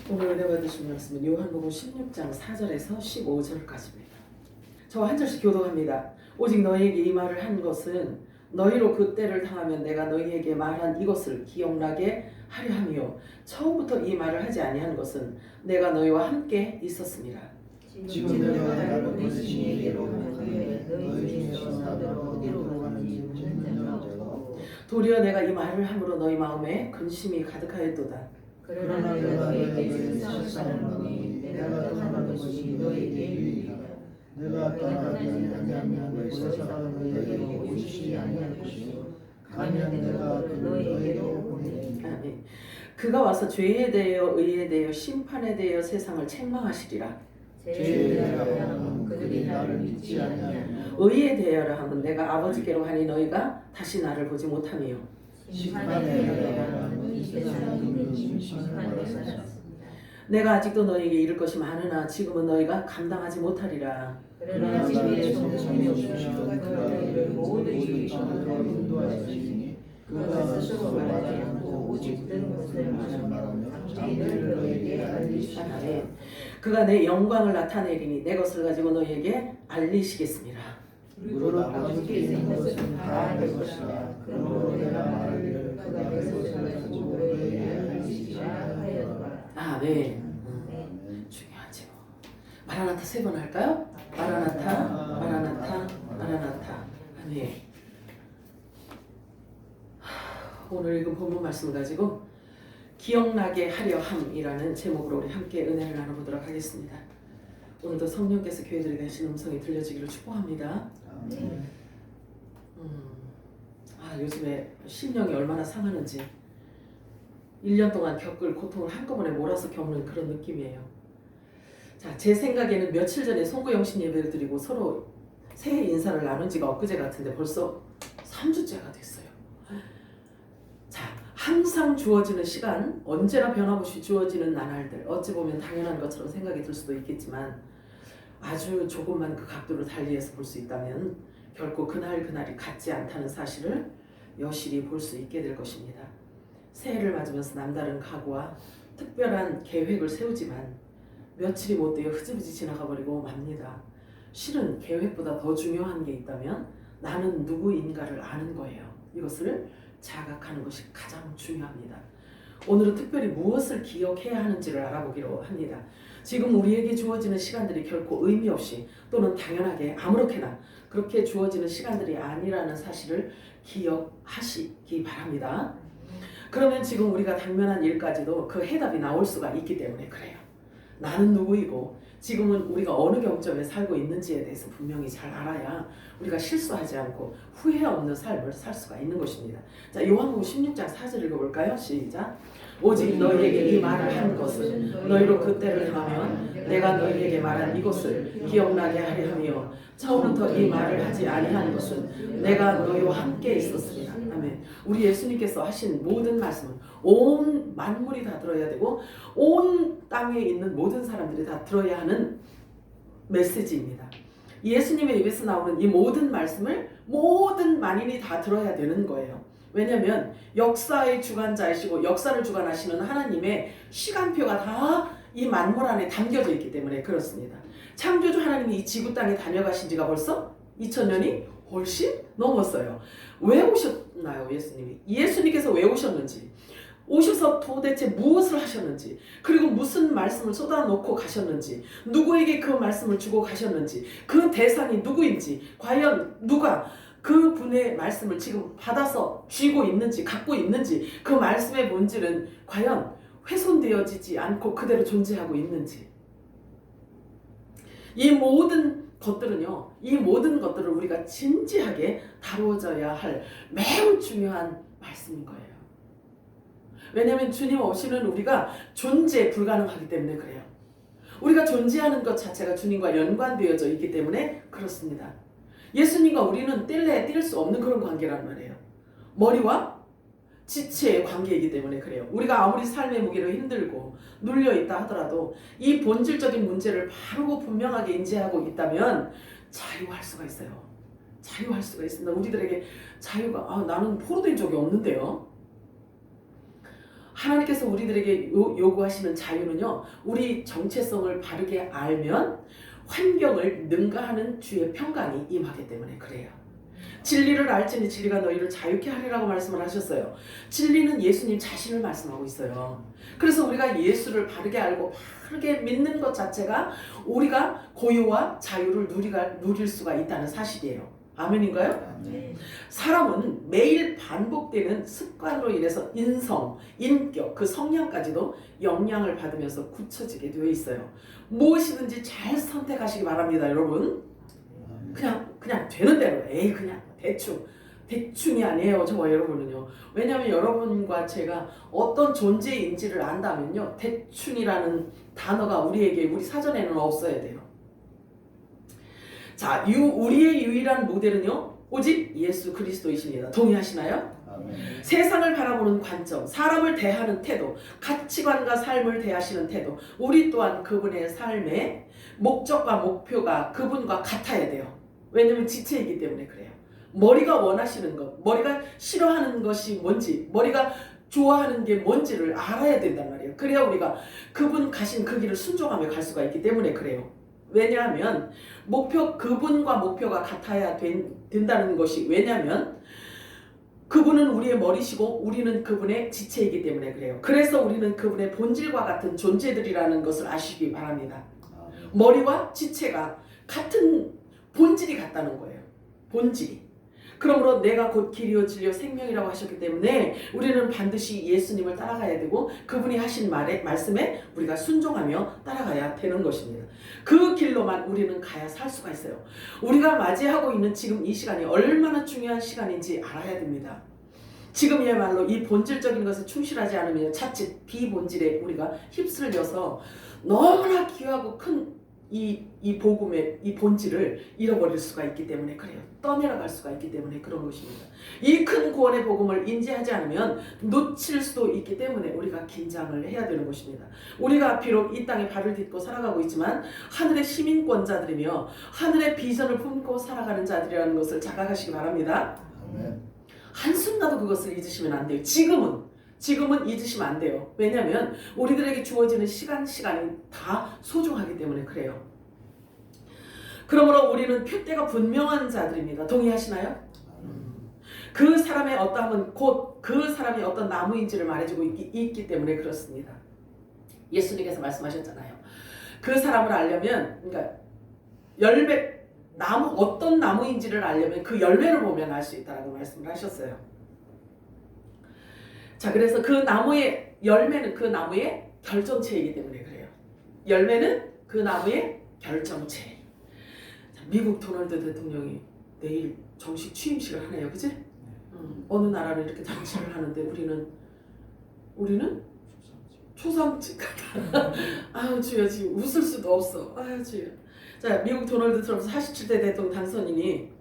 오늘 은혜 받으신 말씀은 요한복음 16장 4절에서 15절까지입니다. 저와 한 절씩 교독합니다. 오직 너희에게 이 말을 한 것은 너희로 그 때를 당하면 내가 너희에게 말한 이것을 기억나게 하려 함이요 처음부터 이 말을 하지 아니한 것은 내가 너희와 함께 있었습니다. 지금 내가 나를 보내신 이에게로 가면 너희 중에서 나더러 어디로 가는지 묻는 자가 없고 도리어 내가 이 말을 함으로 너희 마음에 근심이 가득하였도다. 그러나 내가 너희에게 세상을 보니 내가 떠나는 것이 너희에게 유익이라. 내가 떠나지 아니하면 벌써 너희에게 오시지 아니할 것이요 가면 내가 그를 너희에게로 보내리니 아멘. 그가 와서 죄에 대하여 의에 대하여 심판에 대하여 세상을 책망하시리라. 죄에 대하여 그들이 나를 믿지 아니하며 의에 대하여라 하면 내가 아버지께로 가니 너희가 다시 나를 보지 못하며 심판에 대하여 이 세상이 있는 심판을 받았습니다. 내가 아직도 너희에게 이를 것이 많으나 지금은 너희가 감당하지 못하리라. 그러나 주의 성령이 오시면 그가 너희를 모든 진리로 인도하시니 그가 스스로 말하지 않고 오직 들은 것을 말하며 장래를 너희에게 알리시리라. 아멘. 그가 내 영광을 나타내리니 내 것을 가지고 너희에게 알리시겠습니다. 무릇 아버지께 있는 것은 다 알 것이라. 그러므로 내가 말하기를 그가 내 것을 가지고 너희에게 알리시리라 하였더라. 아멘. 중요하죠. 마라나타 3번 할까요? 마라나타, 마라나타, 마라나타. 아멘. 오늘 읽은 본문 말씀을 가지고 기억나게 하려 함이라는 제목으로 우리 함께 은혜를 나눠보도록 하겠습니다. 오늘도 성령께서 교회들에게 하신 음성이 들려지기를 축복합니다. 요즘에 심령이 얼마나 상하는지 1년 동안 겪을 고통을 한꺼번에 몰아서 겪는 그런 느낌이에요. 자, 제 생각에는 며칠 전에 송구영신 예배를 드리고 서로 새해 인사를 나눈 지가 엊그제 같은데 벌써 3주째가 됐어요. 자, 항상 주어지는 시간, 언제나 변함없이 주어지는 나날들, 어찌 보면 당연한 것처럼 생각이 들 수도 있겠지만 아주 조금만 그 각도를 달리해서 볼 수 있다면 결코 그날이 같지 않다는 사실을 여실히 볼 수 있게 될 것입니다. 새해를 맞으면서 남다른 각오와 특별한 계획을 세우지만 며칠이 못되어 흐지부지 지나가 버리고 맙니다. 실은 계획보다 더 중요한 게 있다면 나는 누구인가를 아는 거예요. 이것을 자각하는 것이 가장 중요합니다. 오늘은 특별히 무엇을 기억해야 하는지를 알아보기로 합니다. 지금 우리에게 주어지는 시간들이 결코 의미 없이 또는 당연하게 아무렇게나 그렇게 주어지는 시간들이 아니라는 사실을 기억하시기 바랍니다. 그러면 지금 우리가 당면한 일까지도 그 해답이 나올 수가 있기 때문에 그래요. 나는 누구이고 지금은 우리가 어느 경점에 살고 있는지에 대해서 분명히 잘 알아야 우리가 실수하지 않고 후회 없는 삶을 살 수가 있는 것입니다. 자, 요한복음 16장 4절 읽어볼까요? 시작. 오직 너희에게 이 말을 한 것은 너희로 그 때를 당하면 내가 너희에게 말한 이것을 기억나게 하려 하며 처음부터 이 말을 하지 아니한 것은 내가 너희와 함께 있었습니다. 아멘. 우리 예수님께서 하신 모든 말씀은 온 만물이 다 들어야 되고 온 땅에 있는 모든 사람들이 다 들어야 하는 메시지입니다. 예수님의 입에서 나오는 이 모든 말씀을 모든 만인이 다 들어야 되는 거예요. 왜냐하면 역사의 주관자이시고 역사를 주관하시는 하나님의 시간표가 다 이 만물 안에 담겨져 있기 때문에 그렇습니다. 창조주 하나님이 이 지구 땅에 다녀가신 지가 벌써 2000년이 훨씬 넘었어요. 왜 오셨나요, 예수님이? 예수님께서 왜 오셨는지, 오셔서 도대체 무엇을 하셨는지, 그리고 무슨 말씀을 쏟아놓고 가셨는지, 누구에게 그 말씀을 주고 가셨는지, 그 대상이 누구인지, 과연 누가 그 분의 말씀을 지금 받아서 쥐고 있는지, 갖고 있는지, 그 말씀의 본질은 과연 훼손되어지지 않고 그대로 존재하고 있는지, 이 모든 것들은요, 이 모든 것들을 우리가 진지하게 다루어져야 할 매우 중요한 말씀인 거예요. 왜냐하면 주님 없이는 우리가 존재 불가능하기 때문에 그래요. 우리가 존재하는 것 자체가 주님과 연관되어져 있기 때문에 그렇습니다. 예수님과 우리는 뗄래야 뗄 수 없는 그런 관계란 말이에요. 머리와 지체의 관계이기 때문에 그래요. 우리가 아무리 삶의 무게로 힘들고 눌려있다 하더라도 이 본질적인 문제를 바르고 분명하게 인지하고 있다면 자유할 수가 있어요. 자유할 수가 있습니다. 우리들에게 자유가 나는 포로된 적이 없는데요. 하나님께서 우리들에게 요구하시는 자유는요, 우리 정체성을 바르게 알면 환경을 능가하는 주의 평강이 임하기 때문에 그래요. 진리를 알지니 진리가 너희를 자유케 하리라고 말씀을 하셨어요. 진리는 예수님 자신을 말씀하고 있어요. 그래서 우리가 예수를 바르게 알고 바르게 믿는 것 자체가 우리가 고유와 자유를 누릴 수가 있다는 사실이에요. 아멘인가요? 아멘. 사람은 매일 반복되는 습관으로 인해서 인성, 인격, 그 성향까지도 영향을 받으면서 굳혀지게 되어 있어요. 무엇이든지 잘 선택하시기 바랍니다, 여러분. 그냥 되는 대로, 그냥 대충이 아니에요, 저와 여러분은요. 왜냐하면 여러분과 제가 어떤 존재인지를 안다면요, 대충이라는 단어가 우리 사전에는 없어야 돼요. 자, 우리의 유일한 모델은요, 오직 예수 그리스도이십니다. 동의하시나요? 아멘. 세상을 바라보는 관점, 사람을 대하는 태도, 가치관과 삶을 대하시는 태도, 우리 또한 그분의 삶의 목적과 목표가 그분과 같아야 돼요. 왜냐면 지체이기 때문에 그래요. 머리가 원하시는 것, 머리가 싫어하는 것이 뭔지, 머리가 좋아하는 게 뭔지를 알아야 된단 말이에요. 그래야 우리가 그분 가신 그 길을 순종하며 갈 수가 있기 때문에 그래요. 왜냐하면 그분과 목표가 같아야 된다는 것이, 왜냐하면 그분은 우리의 머리시고 우리는 그분의 지체이기 때문에 그래요. 그래서 우리는 그분의 본질과 같은 존재들이라는 것을 아시기 바랍니다. 머리와 지체가 같은 본질이 같다는 거예요. 본질이. 그러므로 내가 곧 길이요 진리요 생명이라고 하셨기 때문에 우리는 반드시 예수님을 따라가야 되고 그분이 하신 말씀에 우리가 순종하며 따라가야 되는 것입니다. 그 길로만 우리는 가야 살 수가 있어요. 우리가 맞이하고 있는 지금 이 시간이 얼마나 중요한 시간인지 알아야 됩니다. 지금이야말로 이 본질적인 것에 충실하지 않으면 자칫 비본질에 우리가 휩쓸려서 너무나 귀하고 큰 이 복음의 이 본질을 잃어버릴 수가 있기 때문에 그래요. 떠내려갈 수가 있기 때문에 그런 것입니다. 이 큰 구원의 복음을 인지하지 않으면 놓칠 수도 있기 때문에 우리가 긴장을 해야 되는 것입니다. 우리가 비록 이 땅에 발을 딛고 살아가고 있지만 하늘의 시민권자들이며 하늘의 비전을 품고 살아가는 자들이라는 것을 자각하시기 바랍니다. 아멘. 한순간도 그것을 잊으시면 안 돼요. 지금은 잊으시면 안 돼요. 왜냐하면 우리들에게 주어지는 시간이 다 소중하기 때문에 그래요. 그러므로 우리는 표대가 분명한 자들입니다. 동의하시나요? 그 사람의 어떠함은 곧 그 사람이 어떤 나무인지를 말해주고 있기 때문에 그렇습니다. 예수님께서 말씀하셨잖아요. 그 사람을 알려면, 그러니까 어떤 나무인지를 알려면 그 열매를 보면 알 수 있다라고 말씀을 하셨어요. 자, 그래서 그 나무의 열매는 그 나무의 결정체이기 때문에 그래요. 열매는 그 나무의 결정체. 자, 미국 도널드 대통령이 내일 정식 취임식을 하네요, 그지? 어느 나라는 이렇게 잔치를 하는데 우리는 초상집 같아. 아유 주여, 지금 웃을 수도 없어. 아유 주여. 자, 미국 도널드 트럼프 47대 대통령 당선인이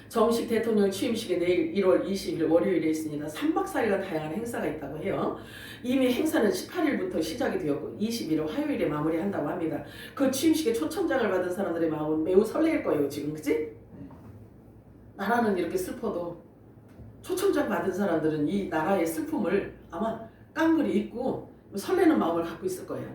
정식 대통령 취임식이 내일 1월 20일 월요일에 있습니다. 3박 4일간 다양한 행사가 있다고 해요. 이미 행사는 18일부터 시작이 되었고 21일 화요일에 마무리한다고 합니다. 그 취임식에 초청장을 받은 사람들의 마음은 매우 설레일 거예요, 지금, 그치? 나라는 이렇게 슬퍼도 초청장 받은 사람들은 이 나라의 슬픔을 아마 깡그리 잊고 설레는 마음을 갖고 있을 거예요.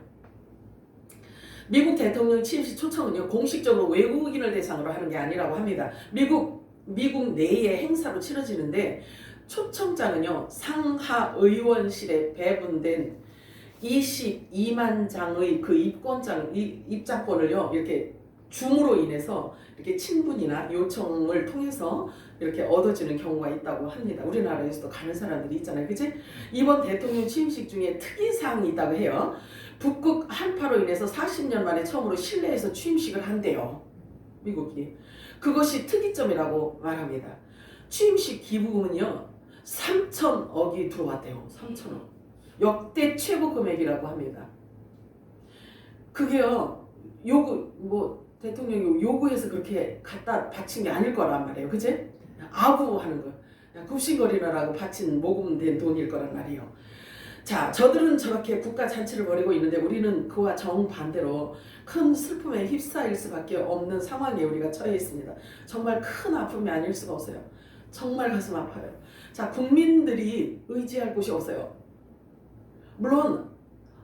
미국 대통령 취임식 초청은요, 공식적으로 외국인을 대상으로 하는 게 아니라고 합니다. 미국 내의 행사로 치러지는데 초청장은요, 상하 의원실에 배분된 22만 장의 그 입장권을요, 이렇게 줌으로 인해서 이렇게 친분이나 요청을 통해서 이렇게 얻어지는 경우가 있다고 합니다. 우리나라에서도 가는 사람들이 있잖아요, 그치? 이번 대통령 취임식 중에 특이사항이 있다고 해요. 북극 한파로 인해서 40년 만에 처음으로 실내에서 취임식을 한대요, 미국이. 그것이 특이점이라고 말합니다. 취임식 기부금은요 3천억이 들어왔대요. 3천억. 역대 최고 금액이라고 합니다. 그게요 대통령이 요구해서 그렇게 갖다 바친 게 아닐 거란 말이에요, 그치? 아부하는 거, 굽신거리느라고 바친 모금된 돈일 거란 말이에요. 자, 저들은 저렇게 국가 잔치를 벌이고 있는데 우리는 그와 정반대로 큰 슬픔에 휩싸일 수밖에 없는 상황에 우리가 처해 있습니다. 정말 큰 아픔이 아닐 수가 없어요. 정말 가슴 아파요. 자, 국민들이 의지할 곳이 없어요. 물론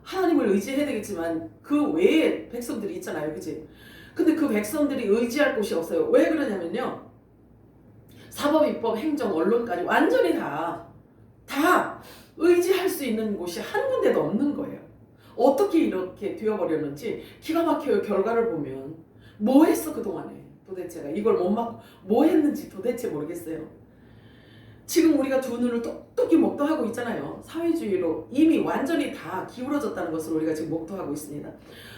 하나님을 의지해야 되겠지만 그 외에 백성들이 있잖아요. 그치? 근데 그 백성들이 의지할 곳이 없어요. 왜 그러냐면요. 사법, 입법, 행정, 언론까지 완전히 다 의지할 수 있는 곳이 한 군데도 없는 거예요. 어떻게 이렇게 되어버렸는지 기가 막혀요. 결과를 보면. 뭐 했어 그동안에 도대체가. 이걸 못 막고 뭐 했는지 도대체 모르겠어요. 지금 우리가 두 눈을 똑똑히 목도하고 있잖아요. 사회주의로 이미 완전히 다 기울어졌다는 것을 우리가 지금 목도하고 있습니다.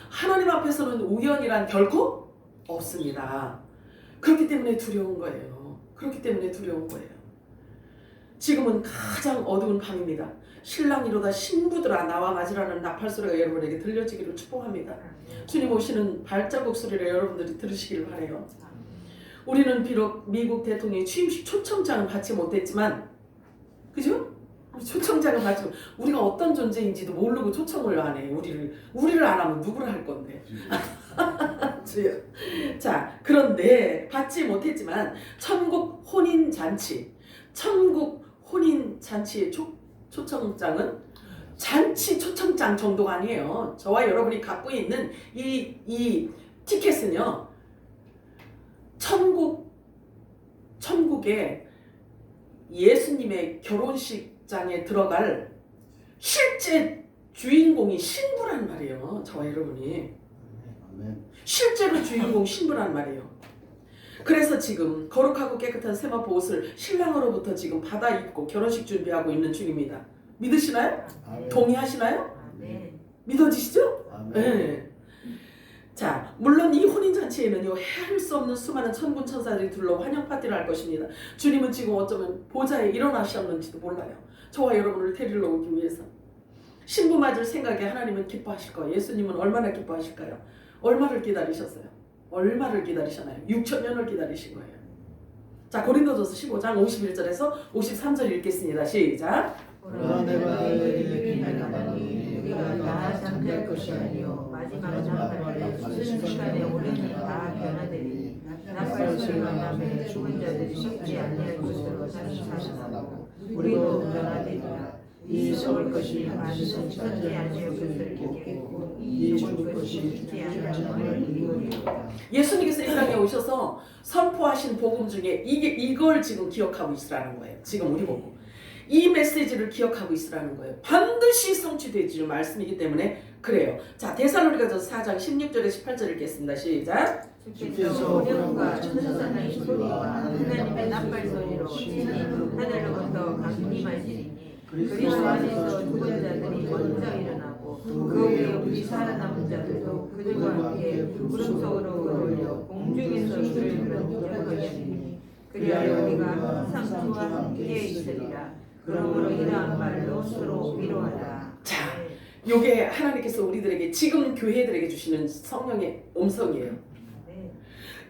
하나님 앞에서는 우연이란 결코 없습니다. 그렇기 때문에 두려운 거예요. 그렇기 때문에 두려운 거예요. 지금은 가장 어두운 밤입니다. 신랑이로다 신부들아 나와 맞으라는 나팔 소리가 여러분에게 들려지기를 축복합니다. 주님 오시는 발자국 소리를 여러분들이 들으시길 바라요. 우리는 비록 미국 대통령의 취임식 초청장을 받지 못했지만, 그죠? 초청장을 받지 우리가 어떤 존재인지도 모르고 초청을 안 해. 우리를 안 하면 누구를 할 건데? 주여. 자, 그런데 받지 못했지만 천국 혼인 잔치의 초청장은 잔치 초청장 정도가 아니에요. 저와 여러분이 갖고 있는 이 티켓은요. 천국에 예수님의 결혼식장에 들어갈 실제 주인공이 신부란 말이에요. 저와 여러분이. 실제로 주인공 신부란 말이에요. 그래서 지금 거룩하고 깨끗한 세마포 옷을 신랑으로부터 지금 받아 입고 결혼식 준비하고 있는 중입니다. 믿으시나요? 아멘. 동의하시나요? 아멘. 믿어지시죠? 아멘. 네. 자, 물론 이 혼인잔치에는요 헤아릴 수 없는 수많은 천군 천사들이 둘러 환영 파티를 할 것입니다. 주님은 지금 어쩌면 보좌에 일어나셨는지도 몰라요. 저와 여러분을 데리러 오기 위해서. 신부 맞을 생각에 하나님은 기뻐하실 거예요. 예수님은 얼마나 기뻐하실까요? 얼마를 기다리셨어요? 얼마를 기다리셨나요? 6천년을 기다리신 거예요. 자, 고린도전서 15장 51절에서 53절 읽겠습니다. 시작. 그러나 내가 너희에게 말하니 우리가 다 잠잘 것이 아니요 마지막 나팔에 무슨 시간에 오려니 다 변화되리니 나팔 소리가 나면 죽은 자들이 썩지 아니할 것으로 다시 살아나고 우리도 변화되리라. 이 썩을 것이 반드시 썩지 아니할 것을 보겠고 이 죽을 것이 죽지 아니할 이유리라. 예수님께서 이 땅에 오셔서 선포하신 복음 중에 이걸 지금 기억하고 있으라는 거예요. 지금 우리 보고 이 메시지를 기억하고 있으라는 거예요. 반드시 성취되질 말씀이기 때문에 그래요. 자, 데살로니가전서 4장 16절에 18절 읽겠습니다. 시작. 주께서 오령과 천사의 소리와 하나님의 나팔 소리로 친히 하늘로부터 강림하시리니 그리스도 안에서 죽은 자들이 먼저 일어나고 그 후에 우리 살아남은 자들도 그들과 함께 구름 속으로 올려 공중에서 주를 경배하게 하리니 그리하여 우리가 항상 주와 함께 있으리라. 그러므로 이러한 말로 서로 위로하라. 자, 요게 하나님께서 우리들에게 지금 교회들에게 주시는 성령의 음성이에요. 네.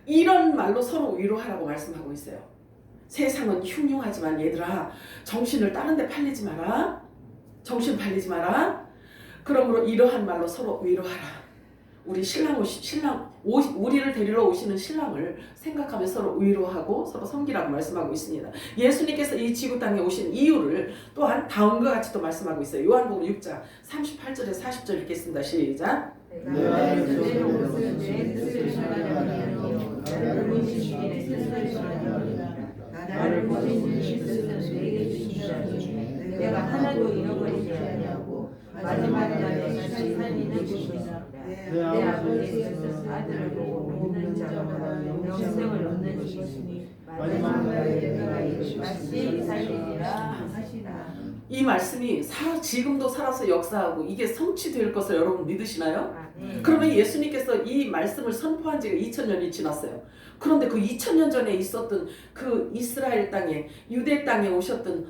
이런 말로 서로 위로하라고 말씀하고 있어요. 세상은 흉흉하지만 얘들아 정신을 다른 데 팔리지 마라. 정신 팔리지 마라. 그러므로 이러한 말로 서로 위로하라. 우리 우리를 데리러 오시는 신랑을 생각하며 서로 위로하고 서로 섬기라고 말씀하고 있습니다. 예수님께서 이 지구 땅에 오신 이유를 또한 다음과 같이 또 말씀하고 있어요. 요한복음 6장 38절에서 40절 읽겠습니다. 시작. 내가 내는 것은 내 뜻을 전하는 아니요 나를 보내신 이의 뜻을 전하느니라. 나를 보내신 이의 뜻은 내게 주신 자니 내가 하나도 잃어버리지 아니하고 마지막 날에 다시 살리는 것이니라. 내 아버지의 뜻은 아들을 보고 믿는 자마다 영생을 얻는 것이니 마지막 날에 내가 이를 다시 살리리라 하시라. 이 말씀이 지금도 살아서 역사하고 이게 성취될 것을 여러분 믿으시나요? 그러면 예수님께서 이 말씀을 선포한 지가 2000년이 지났어요. 그런데 그 2000년 전에 있었던 그 이스라엘 땅에 유대 땅에 오셨던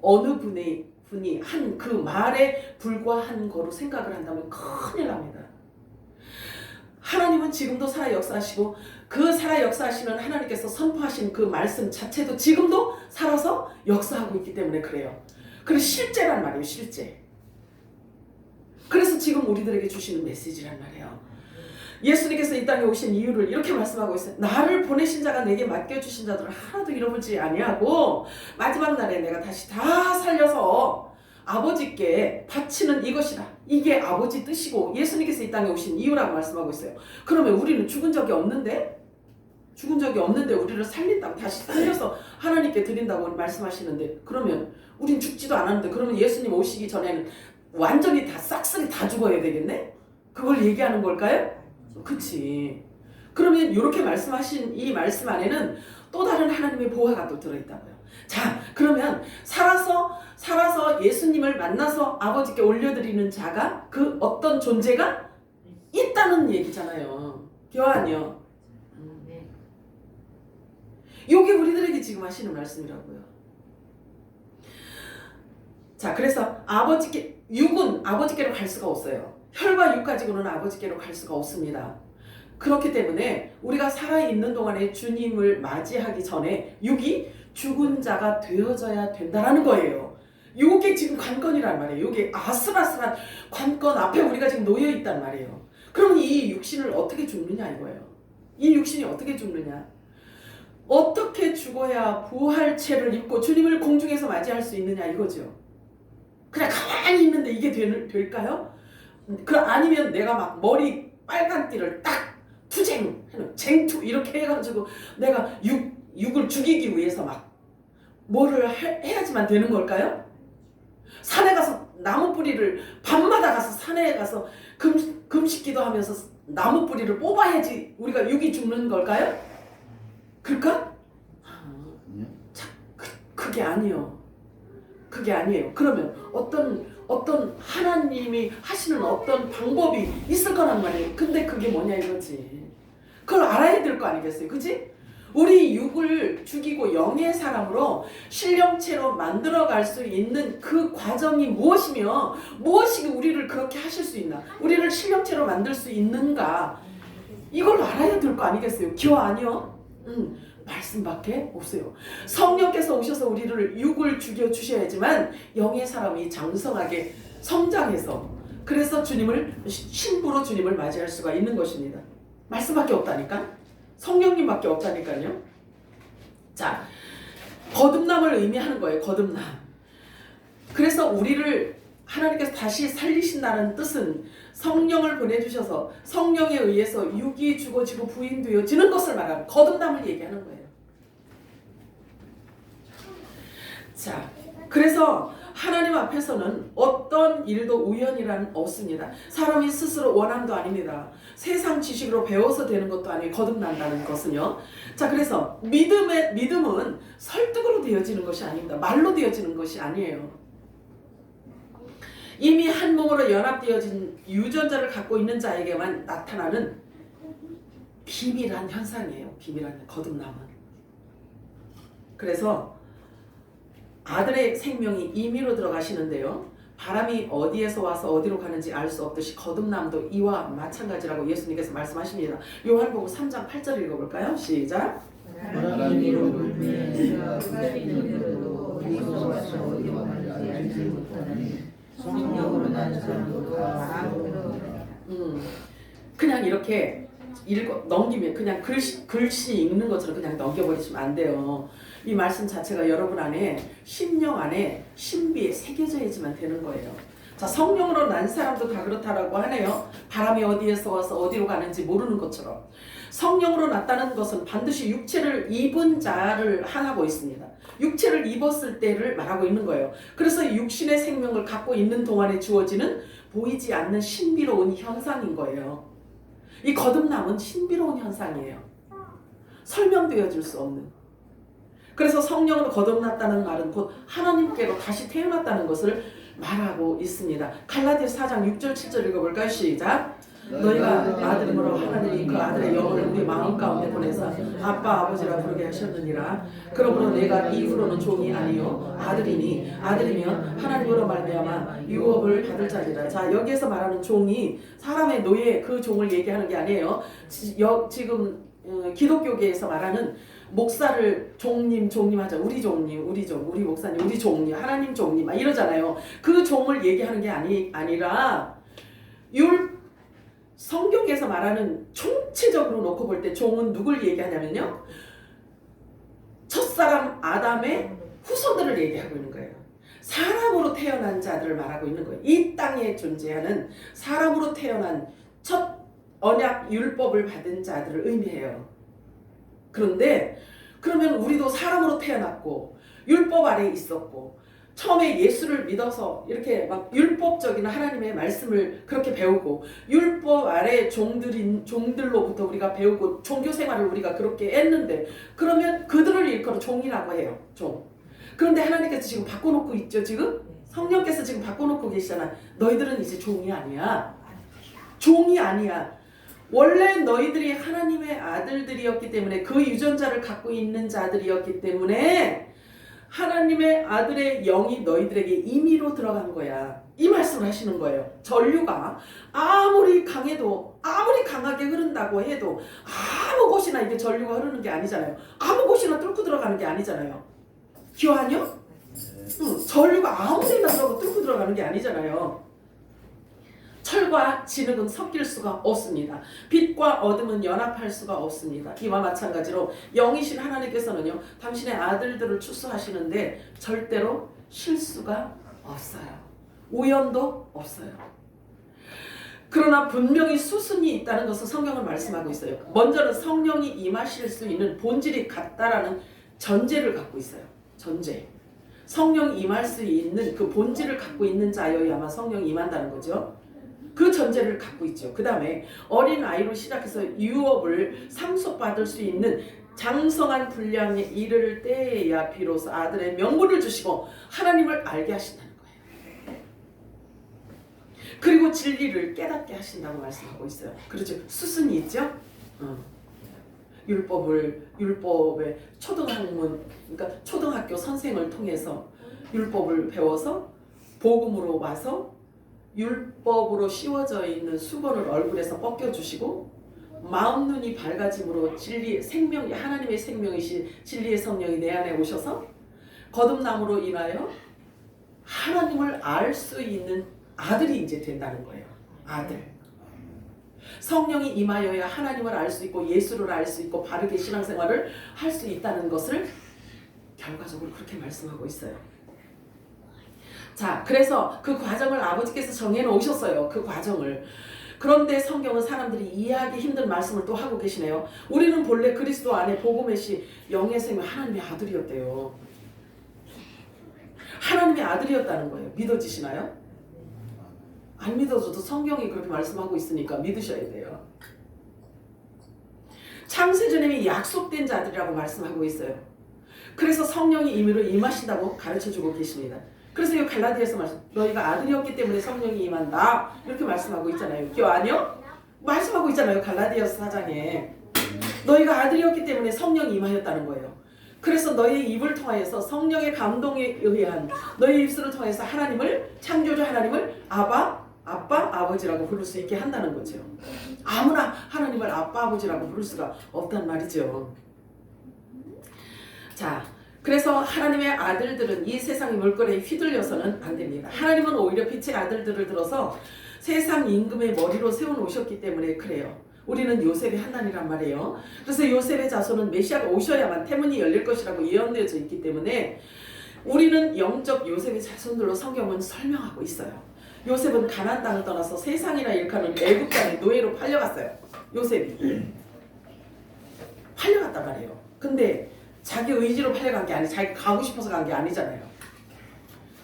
어느 분이 한 그 말에 불과한 거로 생각을 한다면 큰일 납니다. 하나님은 지금도 살아 역사하시고 그 살아 역사하시는 하나님께서 선포하신 그 말씀 자체도 지금도 살아서 역사하고 있기 때문에 그래요. 그래서 실제란 말이에요. 실제. 그래서 지금 우리들에게 주시는 메시지란 말이에요. 예수님께서 이 땅에 오신 이유를 이렇게 말씀하고 있어요. 나를 보내신 자가 내게 맡겨주신 자들을 하나도 잃어버리지 아니하고 마지막 날에 내가 다시 다 살려서 아버지께 바치는 이것이다. 이게 아버지 뜻이고 예수님께서 이 땅에 오신 이유라고 말씀하고 있어요. 그러면 우리는 죽은 적이 없는데 우리를 살린다고 다시 살려서 하나님께 드린다고 말씀하시는데 그러면 우린 죽지도 않았는데 그러면 예수님 오시기 전에는 완전히 다 싹쓸이 다 죽어야 되겠네? 그걸 얘기하는 걸까요? 그치. 그러면 이렇게 말씀하신 이 말씀 안에는 또 다른 하나님의 보화가 또 들어있다고요. 자, 그러면 살아서 예수님을 만나서 아버지께 올려드리는 자가 그 어떤 존재가 있다는 얘기잖아요. 교환이요. 이게 우리들에게 지금 하시는 말씀이라고요. 자, 그래서 육은 아버지께로 갈 수가 없어요. 혈과 육 가지고는 아버지께로 갈 수가 없습니다. 그렇기 때문에 우리가 살아있는 동안에 주님을 맞이하기 전에 육이 죽은 자가 되어져야 된다는 거예요. 요게 지금 관건이란 말이에요. 요게 아슬아슬한 관건 앞에 우리가 지금 놓여 있단 말이에요. 그러면 이 육신을 어떻게 죽느냐 이거예요. 이 육신이 어떻게 죽느냐? 어떻게 죽어야 부활체를 입고 주님을 공중에서 맞이할 수 있느냐 이거죠. 그냥 가만히 있는데 이게 될까요? 아니면 내가 막 머리 빨간 띠를 딱 쟁투 이렇게 해가지고 내가 육을 죽이기 위해서 막 뭐를 해야지만 되는 걸까요? 산에 가서 나무 뿌리를 밤마다 가서 산에 가서 금식기도 하면서 나무 뿌리를 뽑아야지 우리가 육이 죽는 걸까요? 그럴까? 그게 아니에요. 그게 아니에요. 그러면 어떤 하나님이 하시는 어떤 방법이 있을 거란 말이에요. 근데 그게 뭐냐 이거지. 그걸 알아야 될 거 아니겠어요. 그치? 우리 육을 죽이고 영의 사람으로 신령체로 만들어갈 수 있는 그 과정이 무엇이며 무엇이 우리를 그렇게 하실 수 있나? 우리를 신령체로 만들 수 있는가? 이걸 알아야 될 거 아니겠어요. 기호 아니요? 말씀밖에 없어요. 성령께서 오셔서 우리를 육을 죽여 주셔야지만 영의 사람이 장성하게 성장해서 그래서 신부로 주님을 맞이할 수가 있는 것입니다. 말씀밖에 없다니까? 성령님밖에 없다니까요. 자, 거듭남을 의미하는 거예요. 거듭남. 그래서 우리를 하나님께서 다시 살리신다는 뜻은 성령을 보내주셔서 성령에 의해서 육이 죽어지고 부인되어지는 것을 말하는 거듭남을 얘기하는 거예요. 자, 그래서 하나님 앞에서는 어떤 일도 우연이란 없습니다. 사람이 스스로 원함도 아닙니다. 세상 지식으로 배워서 되는 것도 아니에요. 거듭난다는 것은요. 자, 그래서 믿음은 설득으로 되어지는 것이 아닙니다. 말로 되어지는 것이 아니에요. 이미 한 몸으로 연합되어진 유전자를 갖고 있는 자에게만 나타나는 비밀한 현상이에요. 비밀한 거듭남은. 그래서 아들의 생명이 임의로 들어가시는데요. 바람이 어디에서 와서 어디로 가는지 알 수 없듯이 거듭남도 이와 마찬가지라고 예수님께서 말씀하십니다. 요한복음 3장 8절 읽어볼까요? 시작. 바람이 불면 그 어디서 와서 어디로 가는지 알지 못하니 성령으로 난 사람도 다 알거니와. 그냥 이렇게 넘기면 그냥 글씨 읽는 것처럼 그냥 넘겨버리시면 안 돼요. 이 말씀 자체가 여러분 안에 심령 안에 신비에 새겨져야지만 되는 거예요. 자, 성령으로 난 사람도 다 그렇다라고 하네요. 바람이 어디에서 와서 어디로 가는지 모르는 것처럼. 성령으로 났다는 것은 반드시 육체를 입은 자를 향하고 있습니다. 육체를 입었을 때를 말하고 있는 거예요. 그래서 육신의 생명을 갖고 있는 동안에 주어지는 보이지 않는 신비로운 현상인 거예요. 이 거듭남은 신비로운 현상이에요. 설명되어질 수 없는. 그래서 성령으로 거듭났다는 말은 곧 하나님께로 다시 태어났다는 것을 말하고 있습니다. 갈라디아서 4장 6절 7절 읽어볼까요? 시작. 너희가 아들이므로 하나님이 그 아들의 영을 우리 마음 가운데 보내서 아빠 아버지라 부르게 하셨느니라. 그러므로 내가 이후로는 종이 아니요 아들이니 아들이면 하나님으로 말미암아 유업을 받을 자니라. 자, 여기에서 말하는 종이 사람의 노예 그 종을 얘기하는 게 아니에요. 지금 기독교계에서 말하는 목사를 종님 하죠. 우리 종님, 우리 목사님, 우리 종님, 하나님 종님 막 이러잖아요. 그 종을 얘기하는 게 아니라 성경에서 말하는 총체적으로 놓고 볼 때 종은 누굴 얘기하냐면요. 첫사람 아담의 후손들을 얘기하고 있는 거예요. 사람으로 태어난 자들을 말하고 있는 거예요. 이 땅에 존재하는 사람으로 태어난 첫 언약 율법을 받은 자들을 의미해요. 그런데 그러면 우리도 사람으로 태어났고 율법 아래에 있었고 처음에 예수를 믿어서 이렇게 막 율법적인 하나님의 말씀을 그렇게 배우고 율법 아래 종들로부터 우리가 배우고 종교 생활을 우리가 그렇게 했는데 그러면 그들을 일컬어 종이라고 해요. 종. 그런데 하나님께서 지금 바꿔놓고 있죠. 지금 성령께서 지금 바꿔놓고 계시잖아. 너희들은 이제 종이 아니야. 종이 아니야. 원래 너희들이 하나님의 아들들이었기 때문에 그 유전자를 갖고 있는 자들이었기 때문에 하나님의 아들의 영이 너희들에게 임의로 들어간 거야. 이 말씀을 하시는 거예요. 전류가 아무리 강해도 아무리 강하게 흐른다고 해도 아무 곳이나 이게 전류가 흐르는 게 아니잖아요. 아무 곳이나 뚫고 들어가는 게 아니잖아요. 기억하냐? 전류가 아무 데나 들어가고 뚫고 들어가는 게 아니잖아요. 철과 진흙은 섞일 수가 없습니다. 빛과 어둠은 연합할 수가 없습니다. 이와 마찬가지로 영이신 하나님께서는요, 당신의 아들들을 추수하시는데 절대로 실수가 없어요. 우연도 없어요. 그러나 분명히 수순이 있다는 것을 성경은 말씀하고 있어요. 먼저는 성령이 임하실 수 있는 본질이 같다라는 전제를 갖고 있어요. 전제. 성령이 임할 수 있는 그 본질을 갖고 있는 자여야만 성령이 임한다는 거죠. 그 전제를 갖고 있죠. 그 다음에 어린 아이로 시작해서 유업을 상속받을 수 있는 장성한 분량에 이를 때에야 비로소 아들의 명분을 주시고 하나님을 알게 하신다는 거예요. 그리고 진리를 깨닫게 하신다고 말씀하고 있어요. 그렇죠. 수순이 있죠. 율법의 초등학문, 그러니까 초등학교 선생을 통해서 율법을 배워서 복음으로 와서 율법으로 씌워져 있는 수건을 얼굴에서 벗겨주시고 마음 눈이 밝아짐으로 진리 생명 하나님의 생명이신 진리의 성령이 내 안에 오셔서 거듭남으로 인하여 하나님을 알 수 있는 아들이 이제 된다는 거예요. 아들. 성령이 임하여야 하나님을 알 수 있고 예수를 알 수 있고 바르게 신앙생활을 할 수 있다는 것을 결과적으로 그렇게 말씀하고 있어요. 자, 그래서 그 과정을 아버지께서 정해놓으셨어요. 그 과정을. 그런데 성경은 사람들이 이해하기 힘든 말씀을 또 하고 계시네요. 우리는 본래 그리스도 안에 복음의 시 영의 생명 하나님의 아들이었대요. 하나님의 아들이었다는 거예요. 믿어지시나요? 안 믿어져도 성경이 그렇게 말씀하고 있으니까 믿으셔야 돼요. 창세전에 약속된 자들이라고 말씀하고 있어요. 그래서 성령이 임의로 임하신다고 가르쳐주고 계십니다. 그래서 이 갈라디아서 말씀, 너희가 아들이었기 때문에 성령이 임한다 이렇게 말씀하고 있잖아요. 기억 아니요? 말씀하고 있잖아요. 갈라디아서 4장에 너희가 아들이었기 때문에 성령이 임하였다는 거예요. 그래서 너희의 입을 통하여서 성령의 감동에 의한 너희 입술을 통해서 하나님을 창조주 하나님을 아빠, 아버지라고 부를 수 있게 한다는 거죠. 아무나 하나님을 아빠, 아버지라고 부를 수가 없단 말이죠. 자, 그래서 하나님의 아들들은 이 세상의 물결에 휘둘려서는 안 됩니다. 하나님은 오히려 빛의 아들들을 들어서 세상 임금의 머리로 세워놓으셨기 때문에 그래요. 우리는 요셉의 한단이란 말이에요. 그래서 요셉의 자손은 메시아가 오셔야만 태문이 열릴 것이라고 예언되어져 있기 때문에 우리는 영적 요셉의 자손들로 성경은 설명하고 있어요. 요셉은 가나안 땅을 떠나서 세상이라 일컫는 애굽 땅에 노예로 팔려갔어요. 요셉이 팔려갔단 말이에요. 근데 자기 의지로 팔려간 게 아니, 자기가 가고 싶어서 간 게 아니잖아요.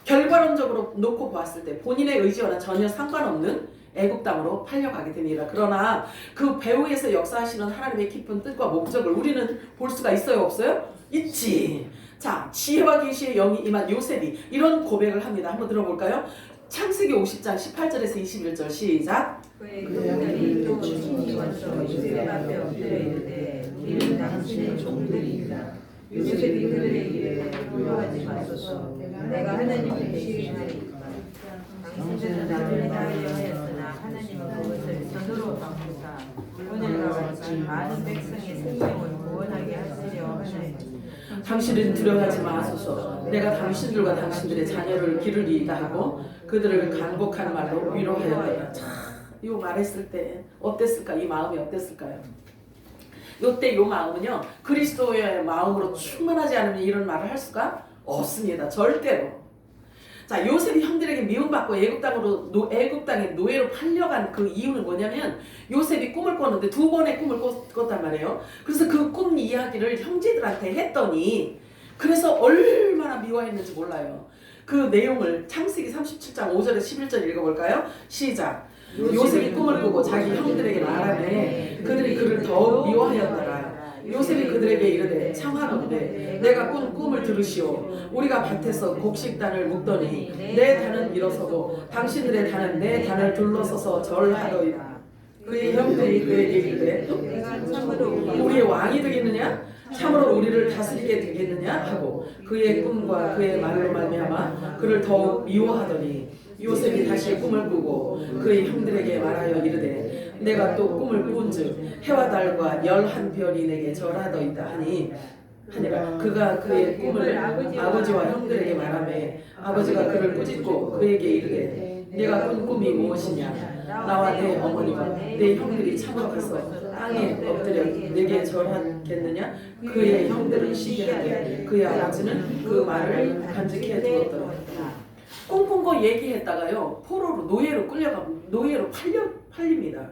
결과론적으로 놓고 보았을 때 본인의 의지와는 전혀 상관없는 애굽 땅으로 팔려가게 됩니다. 그러나 그 배후에서 역사하시는 하나님의 깊은 뜻과 목적을 우리는 볼 수가 있어요, 없어요? 있지. 자, 지혜와 계시의 영이 임한 요셉이 이런 고백을 합니다. 한번 들어볼까요? 창세기 50장 18절에서 21절 시작. 그의 동들이 또 친히 와서 요셉 앞에 엎드려 이르되 우리는 당신의 종들이니라. 요셉이 그들에게 이르되 두려워하지 마소서. 내가 하나님의 시인하리이다. 당신들은 나를 따르려 하였으나 하나님은 그것을 선으로 바꾸사 오늘과 같이 많은 백성의 생명을 구원하게 하시려 하나니. 당신은 두려워하지 마소서. 내가 당신들과 당신들의 자녀를 기르리이다 하고 그들을 간곡한 말로 위로하였더라. 자, 이 말했을 때 어땠을까? 이 마음이 어땠을까요? 이때 이 마음은요, 그리스도의 마음으로 충만하지 않으면 이런 말을 할 수가 없습니다. 절대로. 자, 요셉이 형들에게 미움받고 애굽 땅에 노예로 팔려간 그 이유는 뭐냐면 요셉이 꿈을 꿨는데 두 번의 꿈을 꿨단 말이에요. 그래서 그 꿈 이야기를 형제들한테 했더니 그래서 얼마나 미워했는지 몰라요. 그 내용을 창세기 37장 5절에 11절 읽어볼까요? 시작. 요셉이 꿈을 꾸고 자기 형들에게 말하매 그들이 그를 더욱 미워하였더라. 요셉이 그들에게 이르되 청하건대 내가 꾼 꿈을 들으시오. 우리가 밭에서 곡식단을 묶더니 내 단은 일어서고 당신들의 단은 내 단을 둘러서서 절하더이다. 그의 형들이 그에게 이르되 내가 참으로 우리의 왕이 되겠느냐? 참으로 우리를 다스리게 되겠느냐? 하고 그의 꿈과 그의 말로 말미암아 그를 더욱 미워하더니 요셉이 다시 꿈을 꾸고 그의 형들에게 말하여 이르되 내가 또 꿈을 꾸은즉 해와 달과 11별이 내게 절하더이다 하니라. 그가 그의 꿈을 아버지와 형들에게 말하매 아버지가 그를 꾸짖고 그에게 이르되 내가 꾼 꿈이 무엇이냐? 나와 내 어머니와 내 형들이 참으로 가서 땅에 엎드려 내게 절하겠느냐? 그의 형들은 시기하되 그의 아버지는 그 말을 간직해 두었더라. 꿈꾼 거 얘기했다가요 포로로 노예로 팔립니다.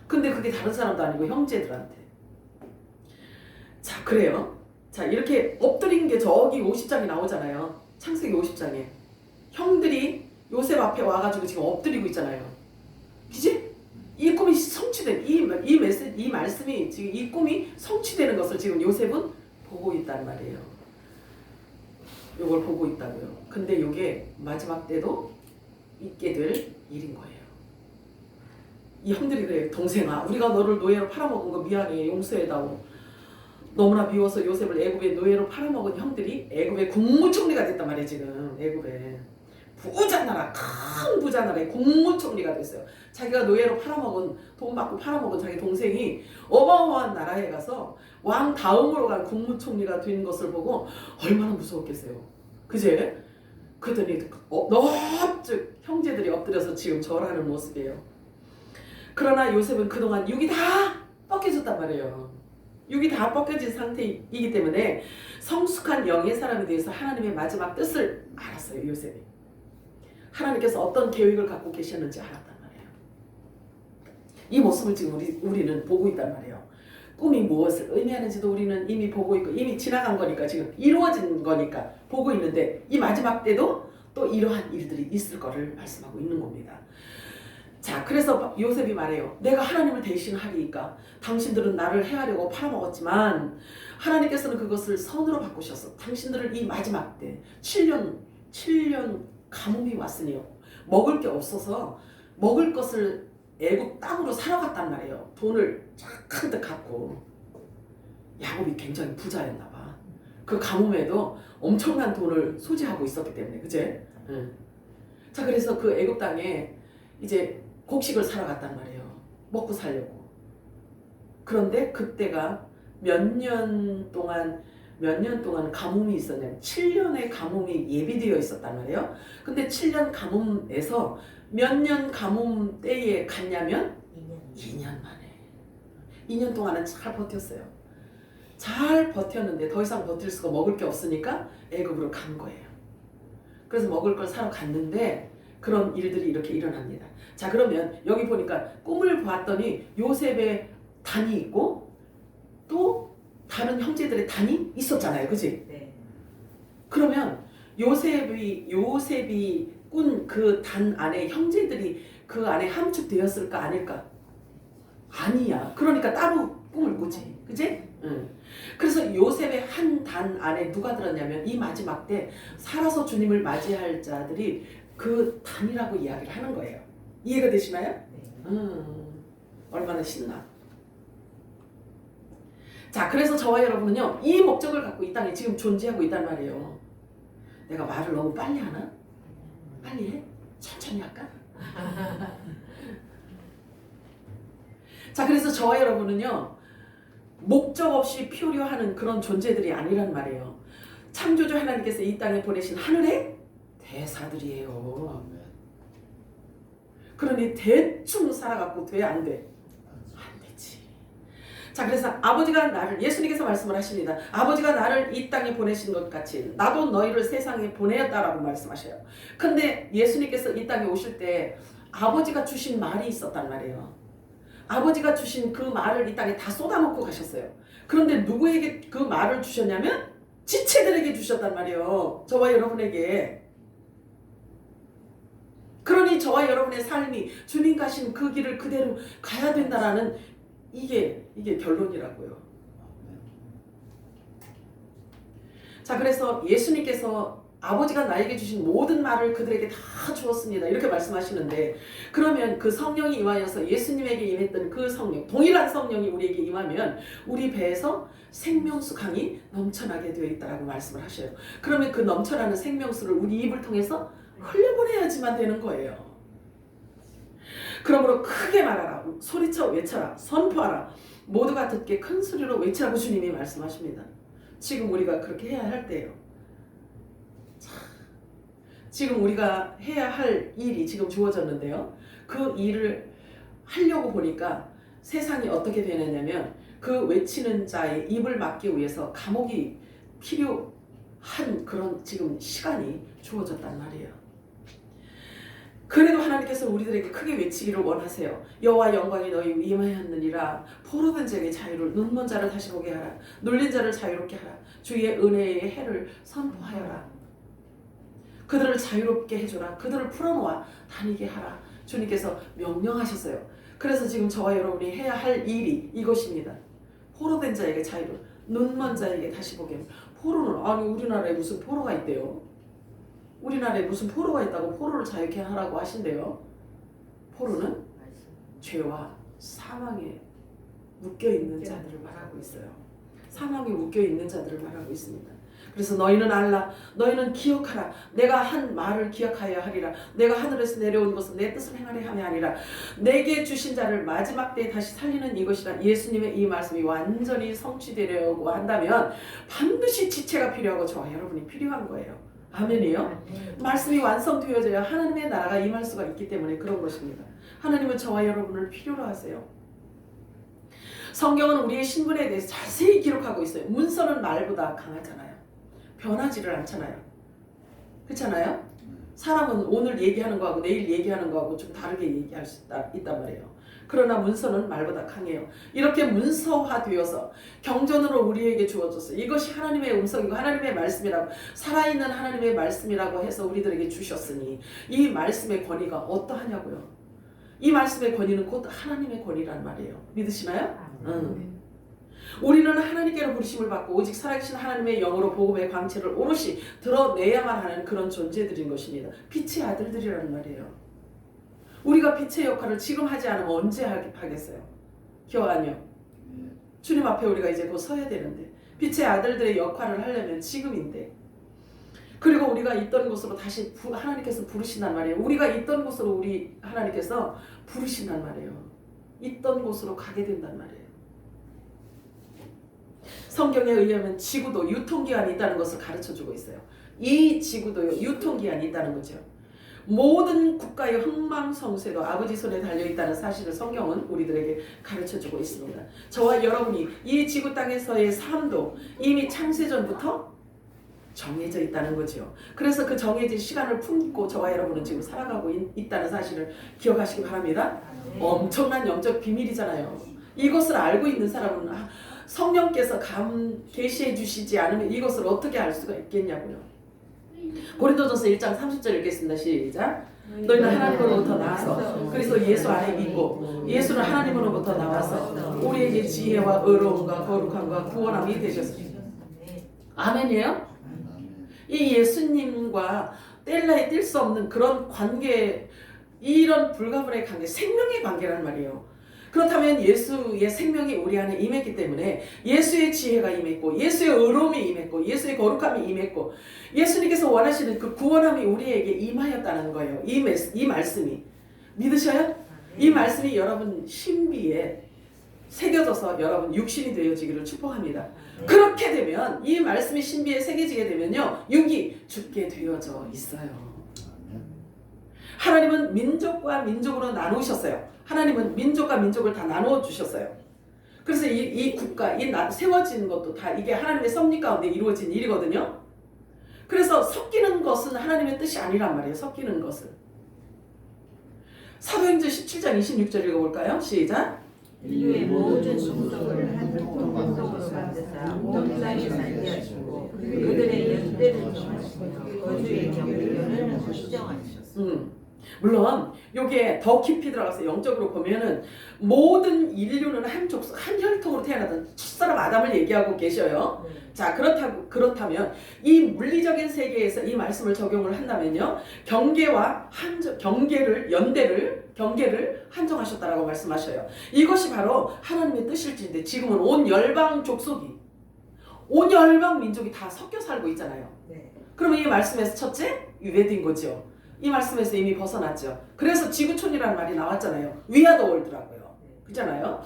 근데 그게 다른 사람도 아니고 형제들한테. 자, 그래요. 자, 이렇게 엎드린 게 저기 50장에 나오잖아요. 창세기 50장에 형들이 요셉 앞에 와가지고 지금 엎드리고 있잖아요. 그지? 이 꿈이 성취된 이 말씀이 지금 이 꿈이 성취되는 것을 지금 요셉은 보고 있단 말이에요. 요걸 보고 있다고요. 근데 요게 마지막 때도 있게 될 일인 거예요. 이 형들이 그래요. 동생아, 우리가 너를 노예로 팔아먹은 거 미안해. 용서해다오. 너무나 미워서 요셉을 애굽의 노예로 팔아먹은 형들이 애굽의 국무총리가 됐단 말이에요. 지금 애굽에 부자 나라, 큰 부자 나라의 국무총리가 됐어요. 자기가 노예로 돈 받고 팔아먹은 자기 동생이 어마어마한 나라에 가서 왕 다음으로 간 국무총리가 된 것을 보고 얼마나 무서웠겠어요. 그제? 그랬더니 넙죽 형제들이 엎드려서 지금 절하는 모습이에요. 그러나 요셉은 그동안 육이 다 벗겨졌단 말이에요. 육이 다 벗겨진 상태이기 때문에 성숙한 영의 사람에 대해서 하나님의 마지막 뜻을 알았어요. 요셉이. 하나님께서 어떤 계획을 갖고 계셨는지 알았단 말이에요. 이 모습을 지금 우리는 보고 있단 말이에요. 꿈이 무엇을 의미하는지도 우리는 이미 보고 있고 이미 지나간 거니까 지금 이루어진 거니까 보고 있는데 이 마지막 때도 또 이러한 일들이 있을 거를 말씀하고 있는 겁니다. 자, 그래서 요셉이 말해요. 내가 하나님을 대신하리이까 당신들은 나를 해하려고 팔아먹었지만 하나님께서는 그것을 선으로 바꾸셔서 당신들을 이 마지막 때 7년 가뭄이 왔으니요. 먹을 게 없어서 먹을 것을 애굽 땅으로 사러 갔단 말이에요. 돈을 한뜩 갖고. 야곱이 굉장히 부자였나 봐. 그 가뭄에도 엄청난 돈을 소지하고 있었기 때문에. 그제? 응. 자, 그래서 그 애굽 땅에 이제 곡식을 사러 갔단 말이에요. 먹고 살려고. 그런데 그때가 몇 년 동안 가뭄이 있었냐면 7년의 가뭄이 예비되어 있었단 말이에요. 근데 7년 가뭄에서 몇 년 가뭄 때에 갔냐면 2년 만에. 2년 동안은 잘 버텼어요. 잘 버텼는데 더 이상 버틸 수가 먹을 게 없으니까 애굽으로 간 거예요. 그래서 먹을 걸 사러 갔는데 그런 일들이 이렇게 일어납니다. 자, 그러면 여기 보니까 꿈을 봤더니 요셉의 단이 있고 또 다른 형제들의 단이 있었잖아요. 그지? 네. 그러면 요셉이 꾼 그 단 안에 형제들이 그 안에 함축되었을까 아닐까? 아니야. 그러니까 따로 꿈을 꾸지. 그지? 응. 그래서 요셉의 한 단 안에 누가 들었냐면 이 마지막 때 살아서 주님을 맞이할 자들이 그 단이라고 이야기를 하는 거예요. 이해가 되시나요? 네. 얼마나 신나. 자, 그래서 저와 여러분은요 이 목적을 갖고 이 땅에 지금 존재하고 있단 말이에요. 내가 말을 너무 빨리 하나? 빨리 해? 천천히 할까? 자, 그래서 저와 여러분은요 목적 없이 피우려 하는 그런 존재들이 아니란 말이에요. 창조주 하나님께서 이 땅에 보내신 하늘의 대사들이에요. 그러니 대충 살아갖고 돼? 안 돼? 안 되지. 자, 그래서 아버지가 나를, 예수님께서 말씀을 하십니다. 아버지가 나를 이 땅에 보내신 것 같이 나도 너희를 세상에 보내었다라고 말씀하셔요. 근데 예수님께서 이 땅에 오실 때 아버지가 주신 말이 있었단 말이에요. 아버지가 주신 그 말을 이 땅에 다 쏟아놓고 가셨어요. 그런데 누구에게 그 말을 주셨냐면 지체들에게 주셨단 말이에요. 저와 여러분에게. 그러니 저와 여러분의 삶이 주님 가신 그 길을 그대로 가야 된다라는 이게 결론이라고요. 자, 그래서 예수님께서 아버지가 나에게 주신 모든 말을 그들에게 다 주었습니다. 이렇게 말씀하시는데, 그러면 그 성령이 임하여서 예수님에게 임했던 그 성령, 동일한 성령이 우리에게 임하면 우리 배에서 생명수 강이 넘쳐나게 되어 있다라고 말씀을 하셔요. 그러면 그 넘쳐나는 생명수를 우리 입을 통해서 흘려보내야지만 되는 거예요. 그러므로 크게 말하라, 소리쳐 외쳐라, 선포하라, 모두가 듣게 큰 소리로 외치라고 주님이 말씀하십니다. 지금 우리가 그렇게 해야 할 때예요. 자, 지금 우리가 해야 할 일이 지금 주어졌는데요. 그 일을 하려고 보니까 세상이 어떻게 되느냐면 그 외치는 자의 입을 막기 위해서 감옥이 필요한 그런 지금 시간이 주어졌단 말이에요. 그래도 하나님께서 우리들에게 크게 외치기를 원하세요. 여호와 영광이 너희 위에 임하였느니라. 포로된 자에게 자유를, 눈먼 자를 다시 보게 하라. 눌린 자를 자유롭게 하라. 주의 은혜의 해를 선포하여라. 그들을 자유롭게 해줘라. 그들을 풀어놓아 다니게 하라. 주님께서 명령하셨어요. 그래서 지금 저와 여러분이 해야 할 일이 이것입니다. 포로된 자에게 자유를, 눈먼 자에게 다시 보게 하라. 포로는, 아니 우리나라에 무슨 포로가 있대요? 우리나라에 무슨 포로가 있다고 포로를 자유케 하라고 하신대요. 포로는 죄와 사망에 묶여있는 자들을 말하고 있어요. 사망에 묶여있는 자들을 말하고 있습니다. 그래서 너희는 알라, 너희는 기억하라. 내가 한 말을 기억하여야 하리라. 내가 하늘에서 내려온 것은 내 뜻을 행하려 함이 아니라 내게 주신 자를 마지막 때에 다시 살리는 이것이라. 예수님의 이 말씀이 완전히 성취되려고 한다면 반드시 지체가 필요하고 저와 여러분이 필요한 거예요. 아멘이요? 말씀이 완성되어져야 하나님의 나라가 임할 수가 있기 때문에 그런 것입니다. 하나님은 저와 여러분을 필요로 하세요. 성경은 우리의 신분에 대해서 자세히 기록하고 있어요. 문서는 말보다 강하잖아요. 변하지를 않잖아요. 그렇잖아요? 사람은 오늘 얘기하는 거하고 내일 얘기하는 거하고 좀 다르게 얘기할 수 있단 말이에요. 그러나 문서는 말보다 강해요. 이렇게 문서화되어서 경전으로 우리에게 주어졌어요. 이것이 하나님의 음성이고 하나님의 말씀이라고, 살아있는 하나님의 말씀이라고 해서 우리들에게 주셨으니 이 말씀의 권위가 어떠하냐고요. 이 말씀의 권위는 곧 하나님의 권위란 말이에요. 믿으시나요? 우리는 하나님께로 부르심을 받고 오직 살아계신 하나님의 영으로 복음의 광채를 오롯이 드러내야만 하는 그런 존재들인 것입니다. 빛의 아들들이라는 말이에요. 우리가 빛의 역할을 지금 하지 않으면 언제 하겠어요? 기억 아니요? 주님 앞에 우리가 이제 곧 서야 되는데 빛의 아들들의 역할을 하려면 지금인데, 그리고 우리가 있던 곳으로 다시 하나님께서 부르신단 말이에요. 우리가 있던 곳으로 우리 하나님께서 부르신단 말이에요. 있던 곳으로 가게 된단 말이에요. 성경에 의하면 지구도 유통기한이 있다는 것을 가르쳐주고 있어요. 이 지구도요, 유통기한이 있다는 거죠. 모든 국가의 흥망성쇠도 아버지 손에 달려있다는 사실을 성경은 우리들에게 가르쳐주고 있습니다. 저와 여러분이 이 지구 땅에서의 삶도 이미 창세전부터 정해져 있다는 거죠. 그래서 그 정해진 시간을 품고 저와 여러분은 지금 살아가고 있다는 사실을 기억하시기 바랍니다. 엄청난 영적 비밀이잖아요. 이것을 알고 있는 사람은 성령께서 계시해 주시지 않으면 이것을 어떻게 알 수가 있겠냐고요. 고린도전서 1장 30절 읽겠습니다. 시작. 너희는 하나님으로부터 나와서 그리스도 예수 안에 있고 예수는 하나님으로부터 나와서 우리에게 지혜와 의로움과 거룩함과 구원함이 되셨습니다. 아멘이에요? 이 예수님과 뗄래야 뗄 수 없는 그런 관계, 이런 불가분의 관계, 생명의 관계란 말이에요. 그렇다면 예수의 생명이 우리 안에 임했기 때문에 예수의 지혜가 임했고 예수의 의로움이 임했고 예수의 거룩함이 임했고 예수님께서 원하시는 그 구원함이 우리에게 임하였다는 거예요. 이 말씀이 믿으셔요? 이 말씀이 여러분 신비에 새겨져서 여러분 육신이 되어지기를 축복합니다. 그렇게 되면 이 말씀이 신비에 새겨지게 되면요, 육이 죽게 되어져 있어요. 하나님은 민족과 민족으로 나누셨어요. 하나님은 민족과 민족을 다 나누어 주셨어요. 그래서 이 국가, 세워진 것도 다 이게 하나님의 섭리 가운데 이루어진 일이거든요. 그래서 섞이는 것은 하나님의 뜻이 아니란 말이에요. 섞이는 것은. 사도행전 17장 26절 읽어볼까요? 시작. 인류의 모든 종족을 한 통성으로 만드사 온 땅에 살게 하시고 그들의 연대를 정하시며 거주의 경계를 확정하셨습니다. 물론 요게 더 깊이 들어가서 영적으로 보면은 모든 인류는 한 족속, 한 혈통으로 태어나던 첫사람 아담을 얘기하고 계셔요. 자, 그렇다면 이 물리적인 세계에서 이 말씀을 적용을 한다면요, 경계를 한정하셨다라고 말씀하셔요. 이것이 바로 하나님의 뜻일지인데 지금은 온 열방 족속이, 온 열방 민족이 다 섞여 살고 있잖아요. 네. 그러면 이 말씀에서 첫째 유배된 거죠. 이 말씀에서 이미 벗어났죠. 그래서 지구촌이라는 말이 나왔잖아요. 위아더 월드라고요. 그렇잖아요.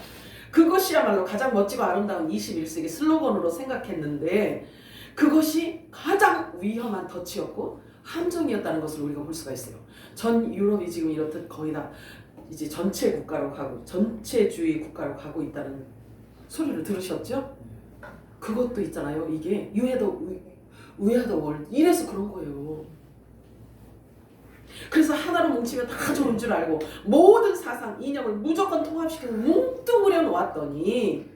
그것이야말로 가장 멋지고 아름다운 21세기 슬로건으로 생각했는데 그것이 가장 위험한 덫이었고 함정이었다는 것을 우리가 볼 수가 있어요. 전 유럽이 지금 이렇듯 거의 다 이제 전체 국가로 가고 전체주의 국가로 가고 있다는 소리를 들으셨죠? 그것도 있잖아요. 이게 위아더 월드 이래서 그런 거예요. 그래서 하나로 뭉치면 다 좋은 줄 알고 모든 사상, 이념을 무조건 통합시켜서 뭉뚱그려 놓았더니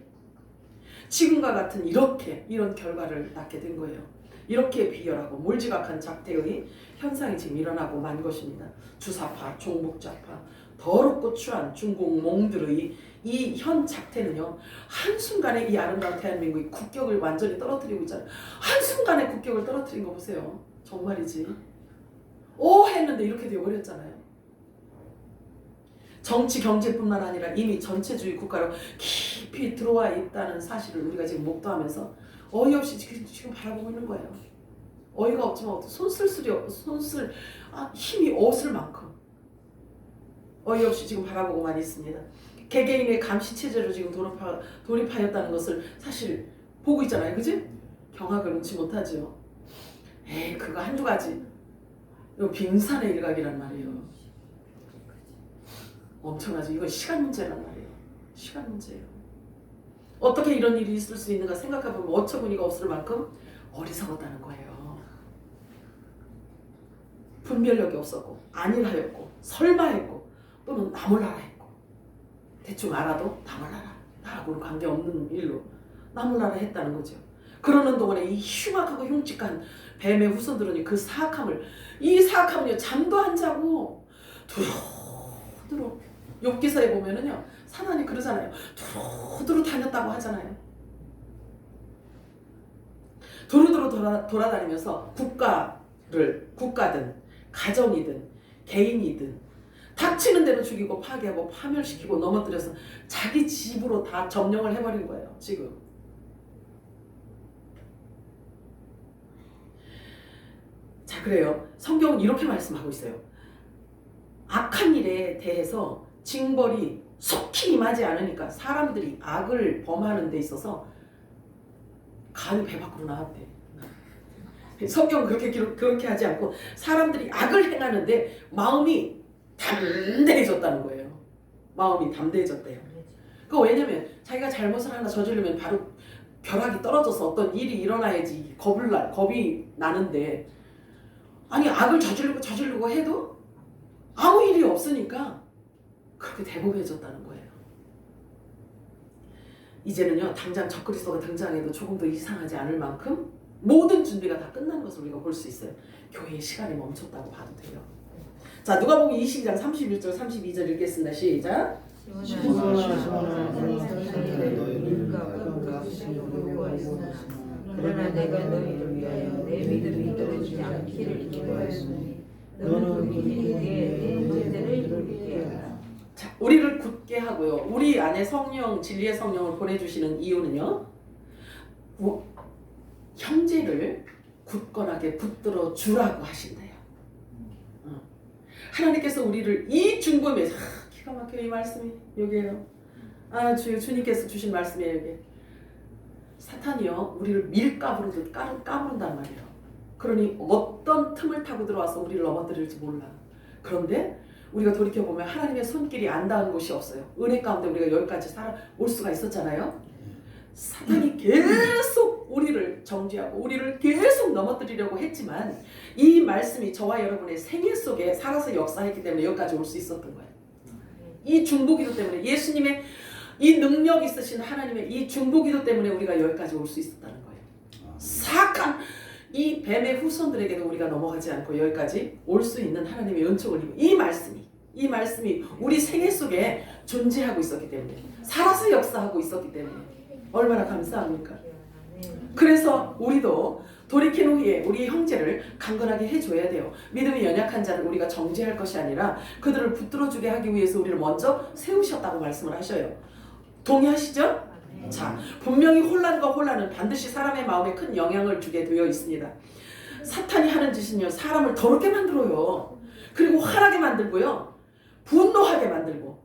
지금과 같은 이런 결과를 낳게 된 거예요. 이렇게 비열하고 몰지각한 작태의 현상이 지금 일어나고 만 것입니다. 주사파, 종북좌파, 더럽고 추한 중국 몽들의 이 현 작태는요, 한순간에 이 아름다운 대한민국의 국격을 완전히 떨어뜨리고 있잖아요. 한순간에 국격을 떨어뜨린 거 보세요. 정말이지. 오 했는데 이렇게 되어버렸잖아요. 정치 경제뿐만 아니라 이미 전체주의 국가로 깊이 들어와 있다는 사실을 우리가 지금 목도하면서 어이없이 지금 바라보고 있는 거예요. 어이가 없지만 힘이 없을 만큼 어이없이 지금 바라보고만 있습니다. 개개인의 감시체제로 지금 돌입하였다는 것을 사실 보고 있잖아요. 그지? 경악을 금치 못하죠. 그거 한두 가지. 이거 빙산의 일각이란 말이에요. 엄청나죠. 이건 시간 문제란 말이에요. 시간 문제예요. 어떻게 이런 일이 있을 수 있는가 생각해보면 어처구니가 없을 만큼 어리석었다는 거예요. 분별력이 없었고 안일하였고 설마했고 또는 나몰라라 했고 대충 알아도 나몰라라 나하고는 관계없는 일로 나몰라라 했다는 거죠. 그러는 동안에 이 흉악하고 흉측한 뱀의 후손들은 그 사악함은요 잠도 안 자고 두루두루 욥기서에 보면은요 사단이 그러잖아요. 두루두루 다녔다고 하잖아요. 두루두루 돌아다니면서 국가든 가정이든 개인이든 닥치는 대로 죽이고 파괴하고 파멸시키고 넘어뜨려서 자기 집으로 다 점령을 해버린 거예요. 지금. 자, 그래요. 성경은 이렇게 말씀하고 있어요. 악한 일에 대해서 징벌이 속히 임하지 않으니까 사람들이 악을 범하는 데 있어서 간이 배 밖으로 나왔대. 성경은 그렇게 하지 않고 사람들이 악을 행하는데 마음이 담대해졌다는 거예요. 마음이 담대해졌대요. 왜냐면 자기가 잘못을 하나 저지르면 바로 벼락이 떨어져서 어떤 일이 일어나야지 겁이 나는데 아니 악을 저지르고 해도 아무 일이 없으니까 그렇게 대범해졌다는 거예요. 이제는요 당장 적그리스도가 등장해도 조금 더 이상하지 않을 만큼 모든 준비가 다 끝난 것을 우리가 볼 수 있어요. 교회의 시간이 멈췄다고 봐도 돼요. 자, 누가복음 22장 31절 32절 읽겠습니다. 시작. 그러나 내가 너희를 위하여 내 믿음이 떨어지지 않기를 기도하였으니 너는 믿음이 내 문제를 이루게 하라. 자, 우리를 굳게 하고요. 우리 안에 성령, 진리의 성령을 보내주시는 이유는요. 형제를 굳건하게 붙들어 주라고 하신대요. 하나님께서 우리를 이 중보임에서 기가 막혀 이 말씀이 여기에요. 주님께서 주신 말씀이에요. 여기. 사탄이요 우리를 밀가부르듯 까부른단 말이에요. 그러니 어떤 틈을 타고 들어와서 우리를 넘어뜨릴지 몰라. 그런데 우리가 돌이켜보면 하나님의 손길이 안 닿은 곳이 없어요. 은혜 가운데 우리가 여기까지 살아올 수가 있었잖아요. 사탄이 계속 우리를 정죄하고 우리를 계속 넘어뜨리려고 했지만 이 말씀이 저와 여러분의 생애 속에 살아서 역사했기 때문에 여기까지 올 수 있었던 거예요. 이 중보기도 때문에 예수님의 이 능력 있으신 하나님의 이 중보기도 때문에 우리가 여기까지 올 수 있었다는 거예요. 사악한 이 뱀의 후손들에게도 우리가 넘어가지 않고 여기까지 올 수 있는 하나님의 은총을 입은 이 말씀이 우리 생애 속에 존재하고 있었기 때문에 살아서 역사하고 있었기 때문에 얼마나 감사합니까? 그래서 우리도 돌이킨 후에 우리 형제를 강건하게 해줘야 돼요. 믿음이 연약한 자를 우리가 정죄할 것이 아니라 그들을 붙들어주게 하기 위해서 우리를 먼저 세우셨다고 말씀을 하셔요. 동의하시죠? 자, 분명히 혼란과 혼란은 반드시 사람의 마음에 큰 영향을 주게 되어 있습니다. 사탄이 하는 짓은요, 사람을 더럽게 만들어요. 그리고 화나게 만들고요, 분노하게 만들고.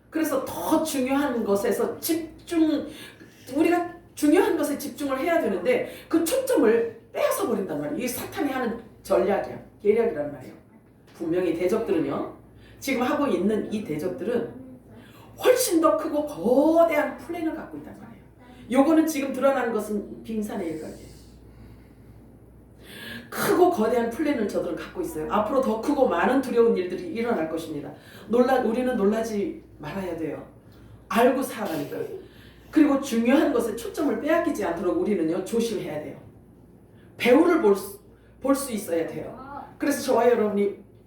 그래서 더 중요한 것에서 우리가 중요한 것에 집중을 해야 되는데 그 초점을 빼앗아 버린단 말이에요. 이게 사탄이 하는 전략이야, 계략이란 말이에요. 분명히 대적들은요, 지금 하고 있는 이 대적들은 훨씬 더 크고 거대한 플랜을 갖고 있단 말이에요. 요거는 지금 드러나는 것은 빙산의 일각이에요. 크고 거대한 플랜을 저들은 갖고 있어요. 앞으로 더 크고 많은 두려운 일들이 일어날 것입니다. 우리는 놀라지 말아야 돼요. 알고 살아가니까. 그리고 중요한 것에 초점을 빼앗기지 않도록 우리는요, 조심해야 돼요. 배후를 볼 수 있어야 돼요. 그래서 저와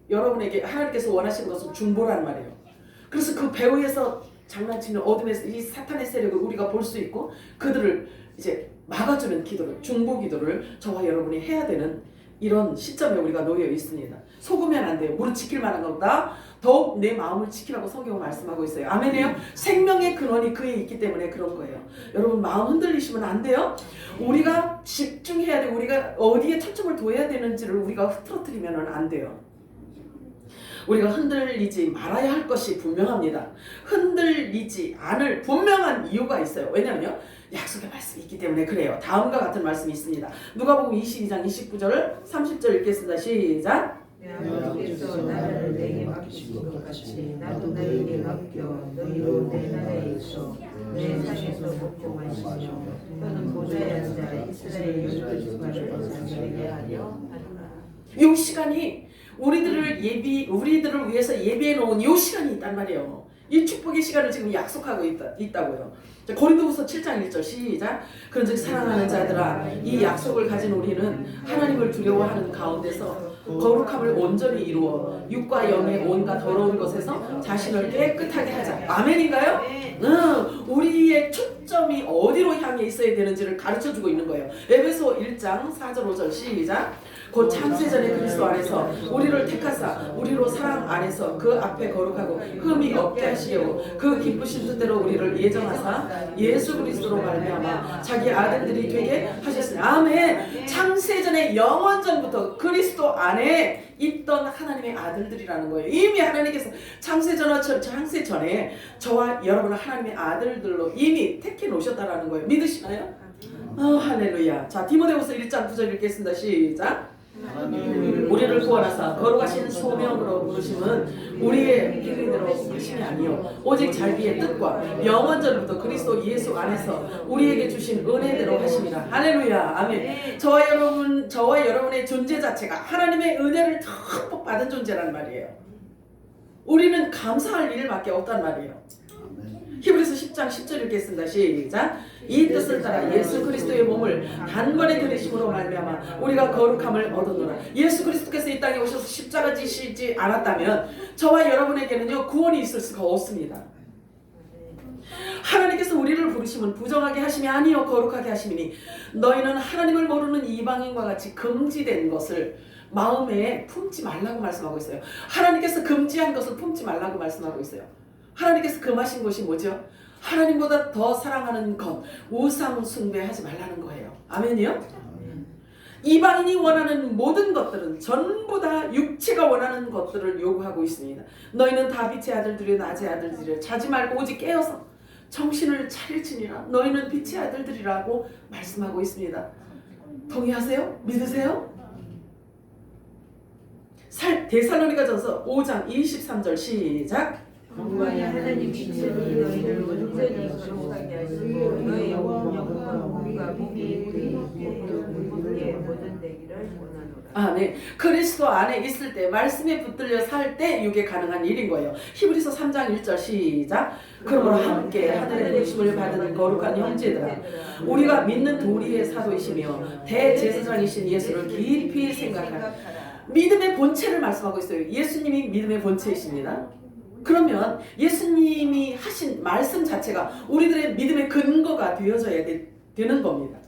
여러분에게 하나님께서 원하시는 것은 중보란 말이에요. 그래서 그 배후에서 장난치는 어둠에서 이 사탄의 세력을 우리가 볼 수 있고 그들을 이제 막아주는 기도를, 중보 기도를 저와 여러분이 해야 되는 이런 시점에 우리가 놓여 있습니다. 속으면 안 돼요. 무릇 지킬 만한 것보다 더욱 내 마음을 지키라고 성경은 말씀하고 있어요. 아멘이에요? 생명의 근원이 그에 있기 때문에 그런 거예요. 여러분 마음 흔들리시면 안 돼요. 우리가 집중해야 돼. 우리가 어디에 초점을 둬야 되는지를 우리가 흐트러뜨리면 안 돼요. 우리가 흔들리지 말아야 할 것이 분명합니다. 흔들리지 않을 분명한 이유가 있어요. 왜냐면요, 약속의 말씀이 있기 때문에 그래요. 다음과 같은 말씀이 있습니다. 누가복음 22장 29절 30절 읽겠습니다. 시작. 아버지께서 나라를 내게 맡기신 것 같이 나도 너희에게 맡겨 너희로 내 나라에 있어 내 산에서 복종하시며 너는 보좌에 앉아 이스라엘 열두 지파를 자들에게 하려 하노라. 이 시간이 우리들을 위해서 예비해 놓은 이 시간이 있단 말이에요. 이 축복의 시간을 지금 약속하고 있다고요. 고린도후서 7장 1절 시작. 그런즉 사랑하는 자들아, 이 약속을 가진 우리는 하나님을 두려워하는 가운데서 거룩함을 온전히 이루어 육과 영의 온갖 더러운 것에서 자신을 깨끗하게 하자. 아멘인가요? 우리의 초점이 어디로 향해 있어야 되는지를 가르쳐주고 있는 거예요. 에베소 1장 4절 5절 시작. 곧 창세전에 그리스도 안에서 우리를 택하사 우리로 사랑 안에서 그 앞에 거룩하고 흠이 없게 하시려고 그 기쁘신 뜻대로 우리를 예정하사 예수 그리스도로 말미암아 자기 아들들이 되게 하셨으니. 아멘. 창세전에 영원전부터 그리스도 안에 있던 하나님의 아들들이라는 거예요. 이미 하나님께서 창세전에 저와 여러분을 하나님의 아들들로 이미 택해 놓으셨다라는 거예요. 믿으시나요? 할렐루야. 자, 디모데후서 1장 9절 읽겠습니다. 시작. 우리를 구원하사 거룩하신 소명으로 부르심은 우리의 필리대로 하심이 아니요 오직 자기의 뜻과 영원전부터 그리스도 예수 안에서 우리에게 주신 은혜대로 하심이라. 할렐루야. 아멘. 저와 여러분의 존재 자체가 하나님의 은혜를 듬뿍 받은 존재란 말이에요. 우리는 감사할 일밖에 없단 말이에요. 히브리서 10장 10절 읽겠습니다. 시작. 이 뜻을 따라 예수 그리스도의 몸을 단번에 들이심으로 말미암아 우리가 거룩함을 얻었노라. 예수 그리스도께서 이 땅에 오셔서 십자가 지시지 않았다면 저와 여러분에게는요, 구원이 있을 수가 없습니다. 하나님께서 우리를 부르심은 부정하게 하심이 아니요 거룩하게 하심이니 너희는 하나님을 모르는 이방인과 같이 금지된 것을 마음에 품지 말라고 말씀하고 있어요. 하나님께서 금지한 것을 품지 말라고 말씀하고 있어요. 하나님께서 금하신 것이 뭐죠? 하나님보다 더 사랑하는 것, 우상 숭배하지 말라는 거예요. 아멘이요? 이방인이 원하는 모든 것들은 전부 다 육체가 원하는 것들을 요구하고 있습니다. 너희는 다 빛의 아들들이요 낮의 아들들이요 자지 말고 오직 깨어서 정신을 차릴지니라. 너희는 빛의 아들들이라고 말씀하고 있습니다. 동의하세요? 믿으세요? 데살로니가전서 5장 23절 시작. 영광의 하나님 친히 너희를 온전히 거룩하게 하시고 너희 영혼과 몸과 몸이 함께 모든 되기를 원하노라. 아, 네. 그리스도 안에 있을 때 말씀에 붙들려 살 때 이게 가능한 일인 거예요. 히브리서 3장 1절 시작. 그러므로 함께 하늘의 부르심을 받은 거룩한 형제들아, 우리가 믿는 도리의 사도이시며 대제사장이신 예수를 깊이 생각하라. 믿음의 본체를 말씀하고 있어요. 예수님이 믿음의 본체이십니다. 그러면 예수님이 하신 말씀 자체가 우리들의 믿음의 근거가 되어져야 되는 겁니다.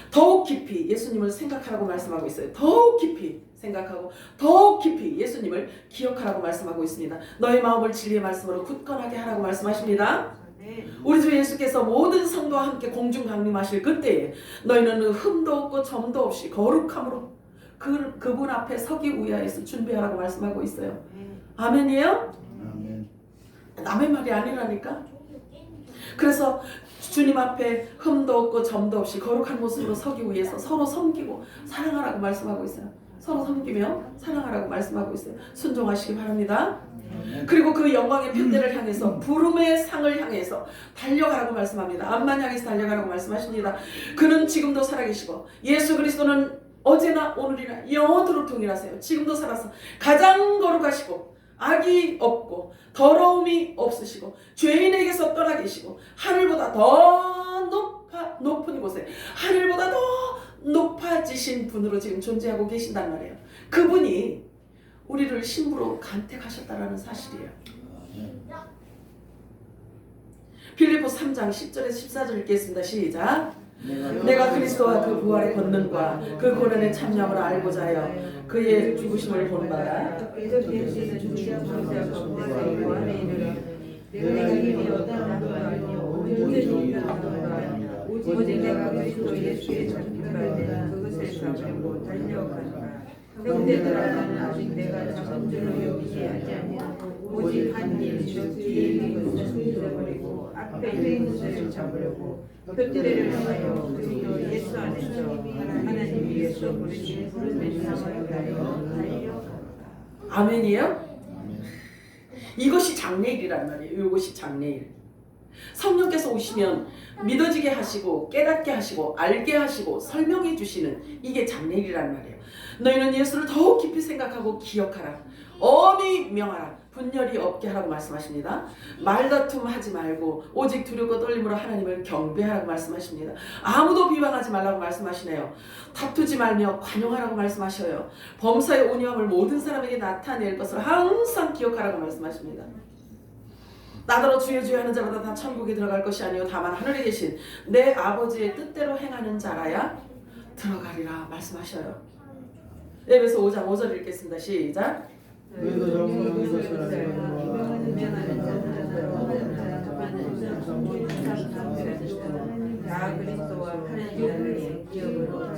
더욱 깊이 예수님을 생각하라고 말씀하고 있어요. 더욱 깊이 생각하고 더욱 깊이 예수님을 기억하라고 말씀하고 있습니다. 너의 마음을 진리의 말씀으로 굳건하게 하라고 말씀하십니다. 우리 주 예수께서 모든 성도와 함께 공중 강림하실 그때에 너희는 흠도 없고 점도 없이 거룩함으로 그분 앞에 서기 위하여서 준비하라고 말씀하고 있어요. 아멘이에요? 아멘. 남의 말이 아니라니까. 그래서 주님 앞에 흠도 없고 점도 없이 거룩한 모습으로 서기 위해서 서로 섬기고 사랑하라고 말씀하고 있어요. 서로 섬기며 사랑하라고 말씀하고 있어요. 순종하시기 바랍니다. 그리고 그 영광의 편대를 향해서 부름의 상을 향해서 달려가라고 말씀합니다. 암만 향해서 달려가라고 말씀하십니다. 그는 지금도 살아계시고 예수 그리스도는 어제나 오늘이나 영원토록 동일하세요. 지금도 살아서 가장 거룩하시고 악이 없고 더러움이 없으시고 죄인에게서 떠나 계시고 하늘보다 더 높은 곳에 하늘보다 더 높아지신 분으로 지금 존재하고 계신단 말이에요. 그분이 우리를 신부로 간택하셨다라는 사실이에요. 빌립보서 3장 10절에서 14절 읽겠습니다. 시작. 내가 그리스도와 그 부활의 권능과 그 고난의 참여함을 알고자 하여 그의 죽으심을 본받아 오직 내가 그리스도 예수의 전파된 그것을 잡으려고 달려가노라. 형제들아, 나는 아직 내가 작은 줄로 여기지 아니하고 오직 한 일, 즉 뒤에 있는 것을 잊어버리고 앞에 있는 것을 잡으려고 표대를 향하여 그리스도 예수 안에서 하나님 위에서 부르신 부름의 상을 달려가노라. 아멘이에요? 이것이 장래일이란 말이에요. 이것이 장래일. 성령께서 오시면 믿어지게 하시고 깨닫게 하시고 알게 하시고 설명해 주시는 이게 장래일이란 말이에요. 너희는 예수를 더욱 깊이 생각하고 기억하라. 엄히 명하라. 분열이 없게 하라고 말씀하십니다. 말다툼 하지 말고 오직 두렵고 떨림으로 하나님을 경배하라고 말씀하십니다. 아무도 비방하지 말라고 말씀하시네요. 다투지 말며 관용하라고 말씀하셔요. 범사의 온유함을 모든 사람에게 나타낼 것을 항상 기억하라고 말씀하십니다. 나더러 주여 주여 하는 자마다 다 천국에 들어갈 것이 아니요 다만 하늘에 계신 내 아버지의 뜻대로 행하는 자라야 들어가리라 말씀하셔요. 에베소 5장 5절 읽겠습니다. 시작. 너희도 정성한 것을 알고 다 그리스도와 하나님의 기업으로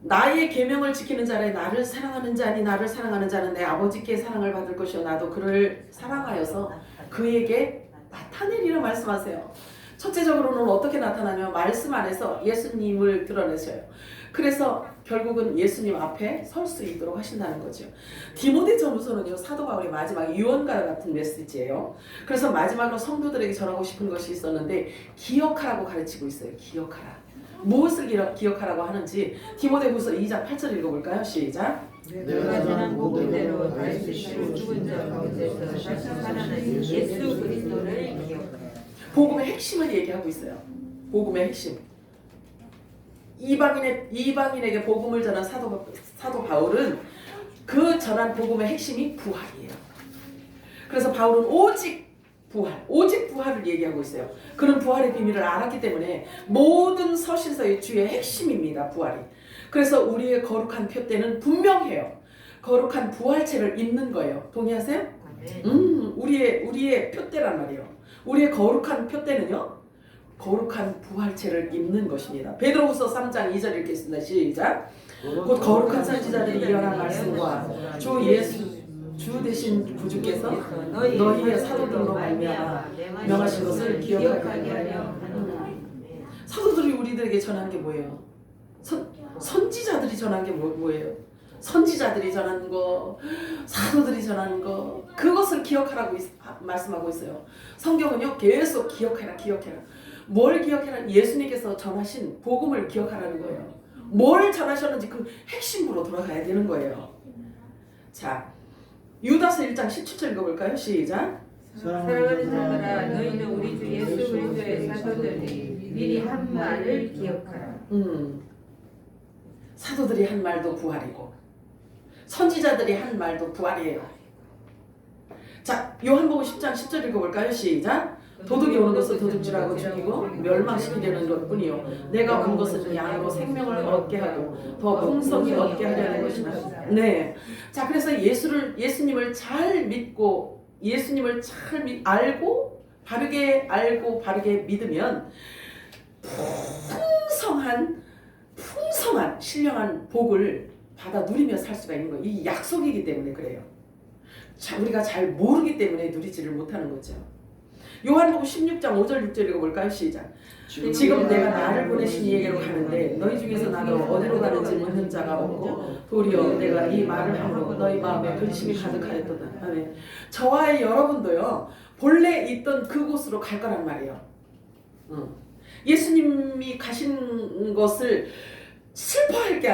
나의 계명을 지키는 자라 나를 사랑하는 자니 나를 사랑하는 자는 내 아버지께 사랑을 받을 것이요 나도 그를 사랑하여서 그에게 나타내리라 말씀하세요. 첫째적으로는 어떻게 나타나냐면 말씀 안에서 예수님을 드러내셔요. 그래서 결국은 예수님 앞에 설 수 있도록 하신다는 거죠. 디모데전후서는요 사도 바울의 마지막 유언과 같은 메시지예요. 그래서 마지막으로 성도들에게 전하고 싶은 것이 있었는데 기억하라고 가르치고 있어요. 기억하라. 무엇을 기억하라고 하는지 디모데후서 2장 8절 읽어볼까요? 시작. 내가 전한 복음대로 다시 죽은 자 가운데서 다시 살아나신 예수 그리스도를 기억하라. 복음의 핵심을 얘기하고 있어요. 복음의 핵심. 이방인에게 복음을 전한 사도 바울은 그 전한 복음의 핵심이 부활이에요. 그래서 바울은 오직 부활을 얘기하고 있어요. 그는 부활의 비밀을 알았기 때문에 모든 서신서의 주의 핵심입니다. 부활이. 그래서 우리의 거룩한 표대는 분명해요. 거룩한 부활체를 입는 거예요. 동의하세요? 우리의 표대란 말이에요. 우리의 거룩한 표대는요. 거룩한 부활체를 입는 것입니다. 베드로후서 3장 2절 읽겠습니다. 시작. 곧 거룩한 선지자들이 일어난 말씀과 주 예수 주 되신 구주께서 너희의 사도들로 말미암아 명하신 것을 기억하게 하려. 사도들이 우리들에게 전하는 게 뭐예요? 선지자들이 전한 게 뭐예요? 선지자들이 전한 거, 사도들이 전한 거, 그것을 기억하라고 말씀하고 있어요. 성경은요, 계속 기억해라. 뭘 기억해라? 예수님께서 전하신 복음을 기억하라는 거예요. 뭘 전하셨는지 그 핵심으로 돌아가야 되는 거예요. 자, 유다서 1장 17절 읽어볼까요? 시작. 사랑하는 자들아, 너희는 우리 주 예수 그리스도의 사도들이 미리 한 말을 기억하라. 사도들이 한 말도 부활이고 선지자들이 한 말도 부활이에요. 자, 요한복음 10장 10절 읽어볼까요? 시작. 도둑이 오는 것은 도둑질하고 죽이고 멸망시키려는 것뿐이요 내가 온 것은 양으로 생명을 얻게 하고 더 풍성히 얻게 하려는 것이다. 네. 자, 그래서 예수님을 잘 믿고 예수님을 잘 알고 바르게 알고 바르게 믿으면 풍성한 신령한 복을 받아 누리며 살 수가 있는 거예요. 이 약속이기 때문에 그래요. 자, 우리가 잘 모르기 때문에 누리지를 못하는 거죠. 요한복음 16장 5절 6절 읽어볼까요? 시작. 지금 내가 나를 보내신 이에게로 가는데 너희 중에서 나도 어디로 가는지 묻는 자가 없고 도리어 내가 이 말을 함으로 너희 마음에 근심이 가득하였도다. 아멘. 저와 여러분도요 본래 있던 그곳으로 갈 거란 말이에요. 예수님이 가신 것을 슬퍼할 게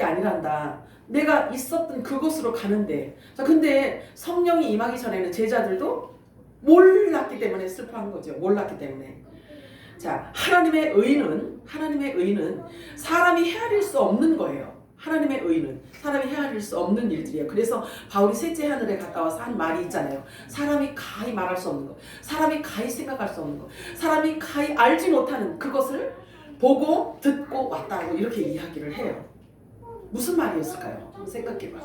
아니란다. 내가 있었던 그곳으로 가는데. 자, 근데 성령이 임하기 전에는 제자들도 몰랐기 때문에 슬퍼한 거죠. 몰랐기 때문에. 자, 하나님의 의는 사람이 헤아릴 수 없는 거예요. 하나님의 의는 사람이 헤아릴 수 없는 일들이에요. 그래서 바울이 셋째 하늘에 갔다 와서 한 말이 있잖아요. 사람이 가히 말할 수 없는 것, 사람이 가히 생각할 수 없는 것, 사람이 가히 알지 못하는 그것을 보고 듣고 왔다고 이렇게 이야기를 해요. 무슨 말이었을까요? 생각해봐.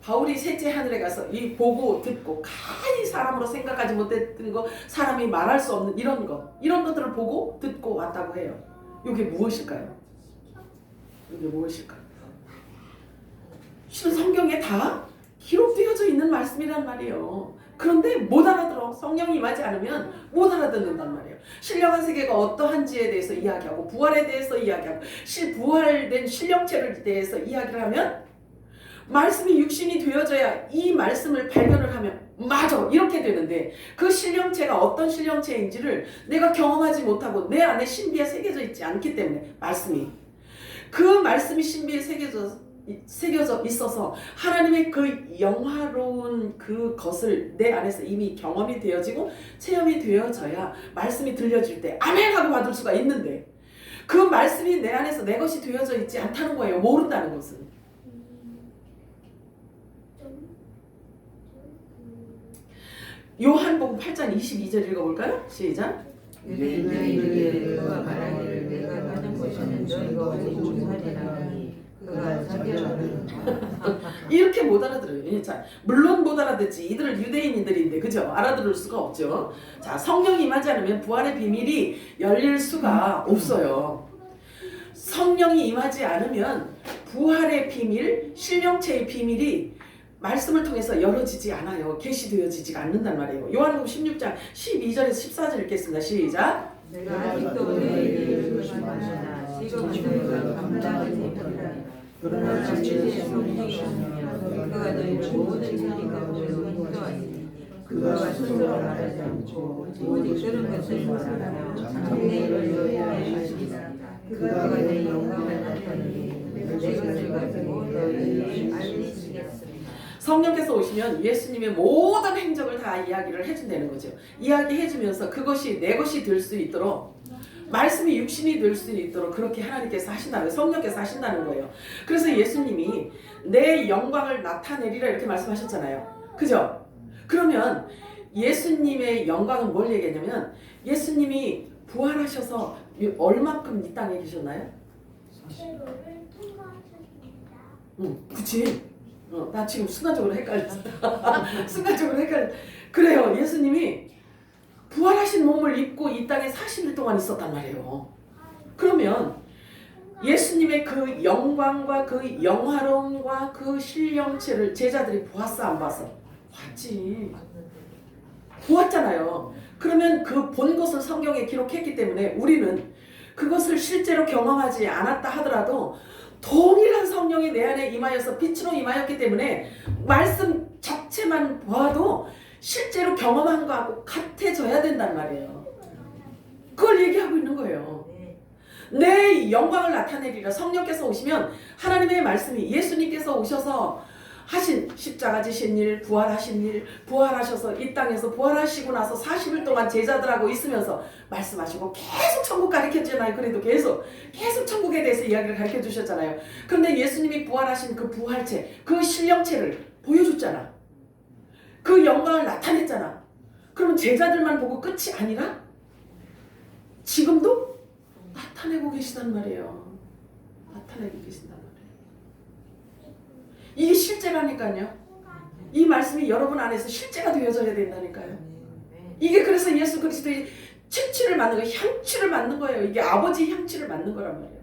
바울이 셋째 하늘에 가서 이 보고 듣고 가히 사람으로 생각하지 못했던 거, 사람이 말할 수 없는 이런 것들을 보고 듣고 왔다고 해요. 이게 무엇일까요? 실은 성경에 다 기록되어져 있는 말씀이란 말이에요. 그런데 못 알아들어. 성령이 임하지 않으면 못 알아듣는단 말이에요. 신령한 세계가 어떠한지에 대해서 이야기하고 부활에 대해서 이야기하고 부활된 신령체를 대해서 이야기를 하면 말씀이 육신이 되어져야 이 말씀을 발견을 하면 맞아 이렇게 되는데 그 신령체가 어떤 신령체인지를 내가 경험하지 못하고 내 안에 신비에 새겨져 있지 않기 때문에 그 말씀이 신비에 새겨져 있어서 하나님의 그 영화로운 그것을 내 안에서 이미 경험이 되어지고 체험이 되어져야 말씀이 들려질 때 아멘 하고 받을 수가 있는데 그 말씀이 내 안에서 내 것이 되어져 있지 않다는 거예요. 모른다는 것은. 요한복음 8장 22절 읽어볼까요? 시작. 너희들이 그가 말하기를 내가 가는 곳에는 너희가 오지 못하리라. 그가 자기를 이렇게 못 알아들어요. 자, 물론 못 알아듣지. 이들은 유대인들인데 그죠? 알아들을 수가 없죠. 자, 성령이 임하지 않으면 부활의 비밀이 열릴 수가 없어요. 성령이 임하지 않으면 부활의 비밀, 신령체의 비밀이 말씀을 통해서 열어지지 않아요. 계시되어지지가 않는단 말이에요. 요한복음 16장 12절에서 14절 읽겠습니다. 시작. 내가 아직도 너희에게 말하나 지금 너희가 감당하지 못하리라. 그러나 진리의 성령이 오시면 그가 너희를 모든 진리 가운데로 인도하시니 그가 스스로 말하지 않고 오직 들은 것을 말하며 장래를 너희에게 하시리라. 그가 내 영광을 나타내니 내 것을 가지고 너희에게 알리시겠습니다. 성령께서 오시면 예수님의 모든 행적을 다 이야기를 해준다는 거죠. 이야기해주면서 그것이 내 것이 될 수 있도록 말씀이 육신이 될 수 있도록 그렇게 하나님께서 하신다는 거예요. 성령께서 하신다는 거예요. 그래서 예수님이 내 영광을 나타내리라 이렇게 말씀하셨잖아요. 그죠? 그러면 예수님의 영광은 뭘 얘기했냐면 예수님이 부활하셔서 얼만큼 이 땅에 계셨나요? 그치? 나 지금 순간적으로 헷갈렸어. 그래요. 예수님이 부활하신 몸을 입고 이 땅에 40일 동안 있었단 말이에요. 그러면 예수님의 그 영광과 그 영화로움과 그 신령체를 제자들이 보았어 안 봤어? 봤지. 보았잖아요. 그러면 그 본 것을 성경에 기록했기 때문에 우리는 그것을 실제로 경험하지 않았다 하더라도 동일한 성령이 내 안에 임하여서 빛으로 임하였기 때문에 말씀 자체만 보아도 실제로 경험한 거하고 같아져야 된단 말이에요. 그걸 얘기하고 있는 거예요. 내 영광을 나타내리라. 성령께서 오시면 하나님의 말씀이 예수님께서 오셔서 하신 십자가 지신 일, 부활하신 일, 부활하셔서 이 땅에서 부활하시고 나서 40일 동안 제자들하고 있으면서 말씀하시고 계속 천국 가르쳤잖아요. 그래도 계속 천국에 대해서 이야기를 가르쳐 주셨잖아요. 그런데 예수님이 부활하신 그 부활체, 그 신령체를 보여줬잖아. 그 영광을 나타냈잖아. 그러면 제자들만 보고 끝이 아니라 지금도 나타내고 계시단 말이에요. 나타내고 계신단 말이에요. 이게 실제라니까요. 이 말씀이 여러분 안에서 실제가 되어져야 된다니까요. 이게 그래서 예수 그리스도의 치치를 맡는 거예요. 향취를 맡는 거예요. 이게 아버지 향취를 맡는 거란 말이에요.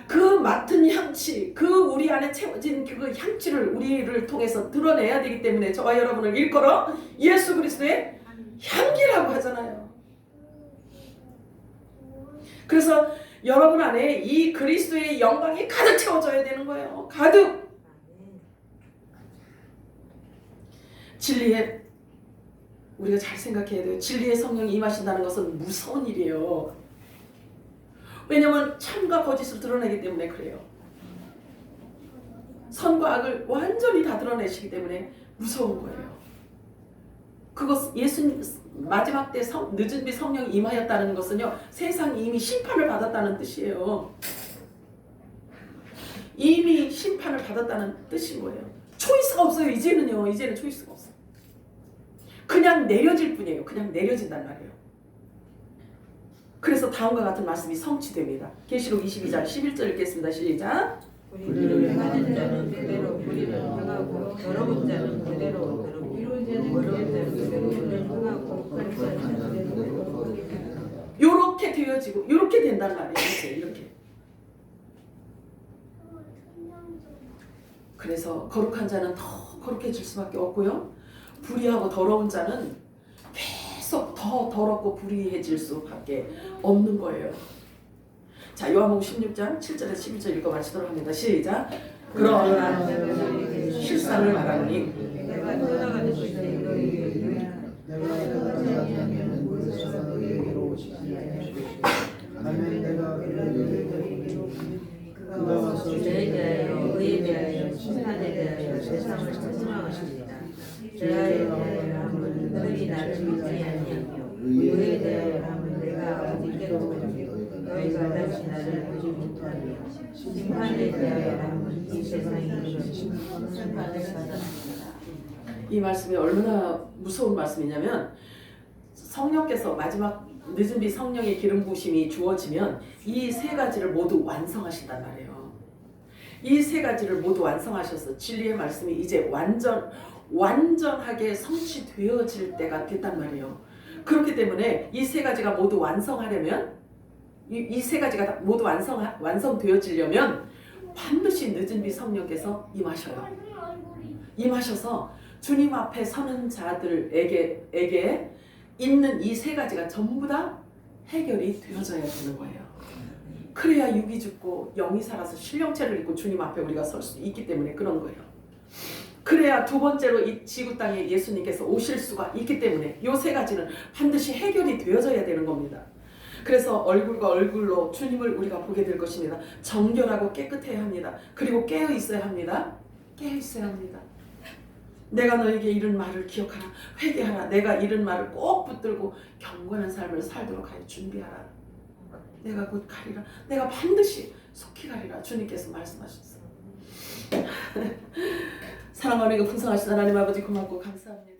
그 맡은 향취, 그 우리 안에 채워진 그 향취를 우리를 통해서 드러내야 되기 때문에 저와 여러분을 일컬어 예수 그리스도의 향기라고 하잖아요. 그래서 여러분 안에 이 그리스도의 영광이 가득 채워져야 되는 거예요. 가득. 진리에 우리가 잘 생각해야 돼요. 진리의 성령이 임하신다는 것은 무서운 일이에요. 왜냐하면 참과 거짓을 드러내기 때문에 그래요. 선과 악을 완전히 다 드러내시기 때문에 무서운 거예요. 그것 예수님 마지막 때 늦은 비 성령이 임하였다는 것은요, 세상이 이미 심판을 받았다는 뜻이에요. 이미 심판을 받았다는 뜻인 거예요. 초이스가 없어요. 이제는 초이스가 없어요. 그냥 내려질 뿐이에요. 그냥 내려진단 말이에요. 그래서 다음과 같은 말씀이 성취됩니다. 계시록 22장 11절 읽겠습니다. 시작. 우리를 행하는 자는 그대로 우리를 행하고 더러운 자는 그대로 더럽고 이룬 자는 그대로 우리를 행하고 거룩한 자는 그대로 요렇게 되어지고 요렇게 된단 말이에요. 이렇게. 그래서 거룩한 자는 더 거룩해질 수밖에 없고요. 불의하고 더러운 자는 계속 더 더럽고 불의해질 수밖에 없는 거예요. 자, 요한복음 16장 7절에서 11절 읽어 마치도록 합니다. 시작. 그러나 실상을 말하노니 내가 떠나가는 것이 너희에게 내가 떠나지 아니하면 물에서 너희에게로 오시지 아니할 것이요 가면 내가 그를 그가 와서 죄에 대하여 의에 대하여 심판에 대하여 세상을 책망하십니다. 죄에 대하여 함은 너희 나를 믿지 아니하며 의에 대하여 함은 내가 아버지께로 오며 너희가 다시 나를 보지 못하며 심판에 대하여 함은 이 세상이 이런 심판을 받았습니다. 이 말씀이 얼마나 무서운 말씀이냐면 성령께서 마지막 늦은 비 성령의 기름 부으심이 주어지면 이 세 가지를 모두 완성하신단 말이에요. 이 세 가지를 모두 완성하셔서 진리의 말씀이 이제 완전하게 성취되어질 때가 됐단 말이에요. 그렇기 때문에 이 세 가지가 모두 완성하려면 이 세 가지가 모두 완성되어지려면 반드시 늦은 비 성령께서 임하셔요. 임하셔서 주님 앞에 서는 자들에게 있는 이 세 가지가 전부 다 해결이 되어져야 되는 거예요. 그래야 육이 죽고 영이 살아서 신령체를 입고 주님 앞에 우리가 설 수 있기 때문에 그런 거예요. 그래야 두 번째로 이 지구 땅에 예수님께서 오실 수가 있기 때문에 이 세 가지는 반드시 해결이 되어져야 되는 겁니다. 그래서 얼굴과 얼굴로 주님을 우리가 보게 될 것입니다. 정결하고 깨끗해야 합니다. 그리고 깨어 있어야 합니다. 깨어 있어야 합니다. 내가 너에게 이른 말을 기억하라. 회개하라. 내가 이른 말을 꼭 붙들고 경건한 삶을 살도록 하여 준비하라. 내가 곧 가리라. 내가 반드시 속히 가리라. 주님께서 말씀하셨어요. 사랑하는 풍성하신 하나님 아버지 고맙고 감사합니다.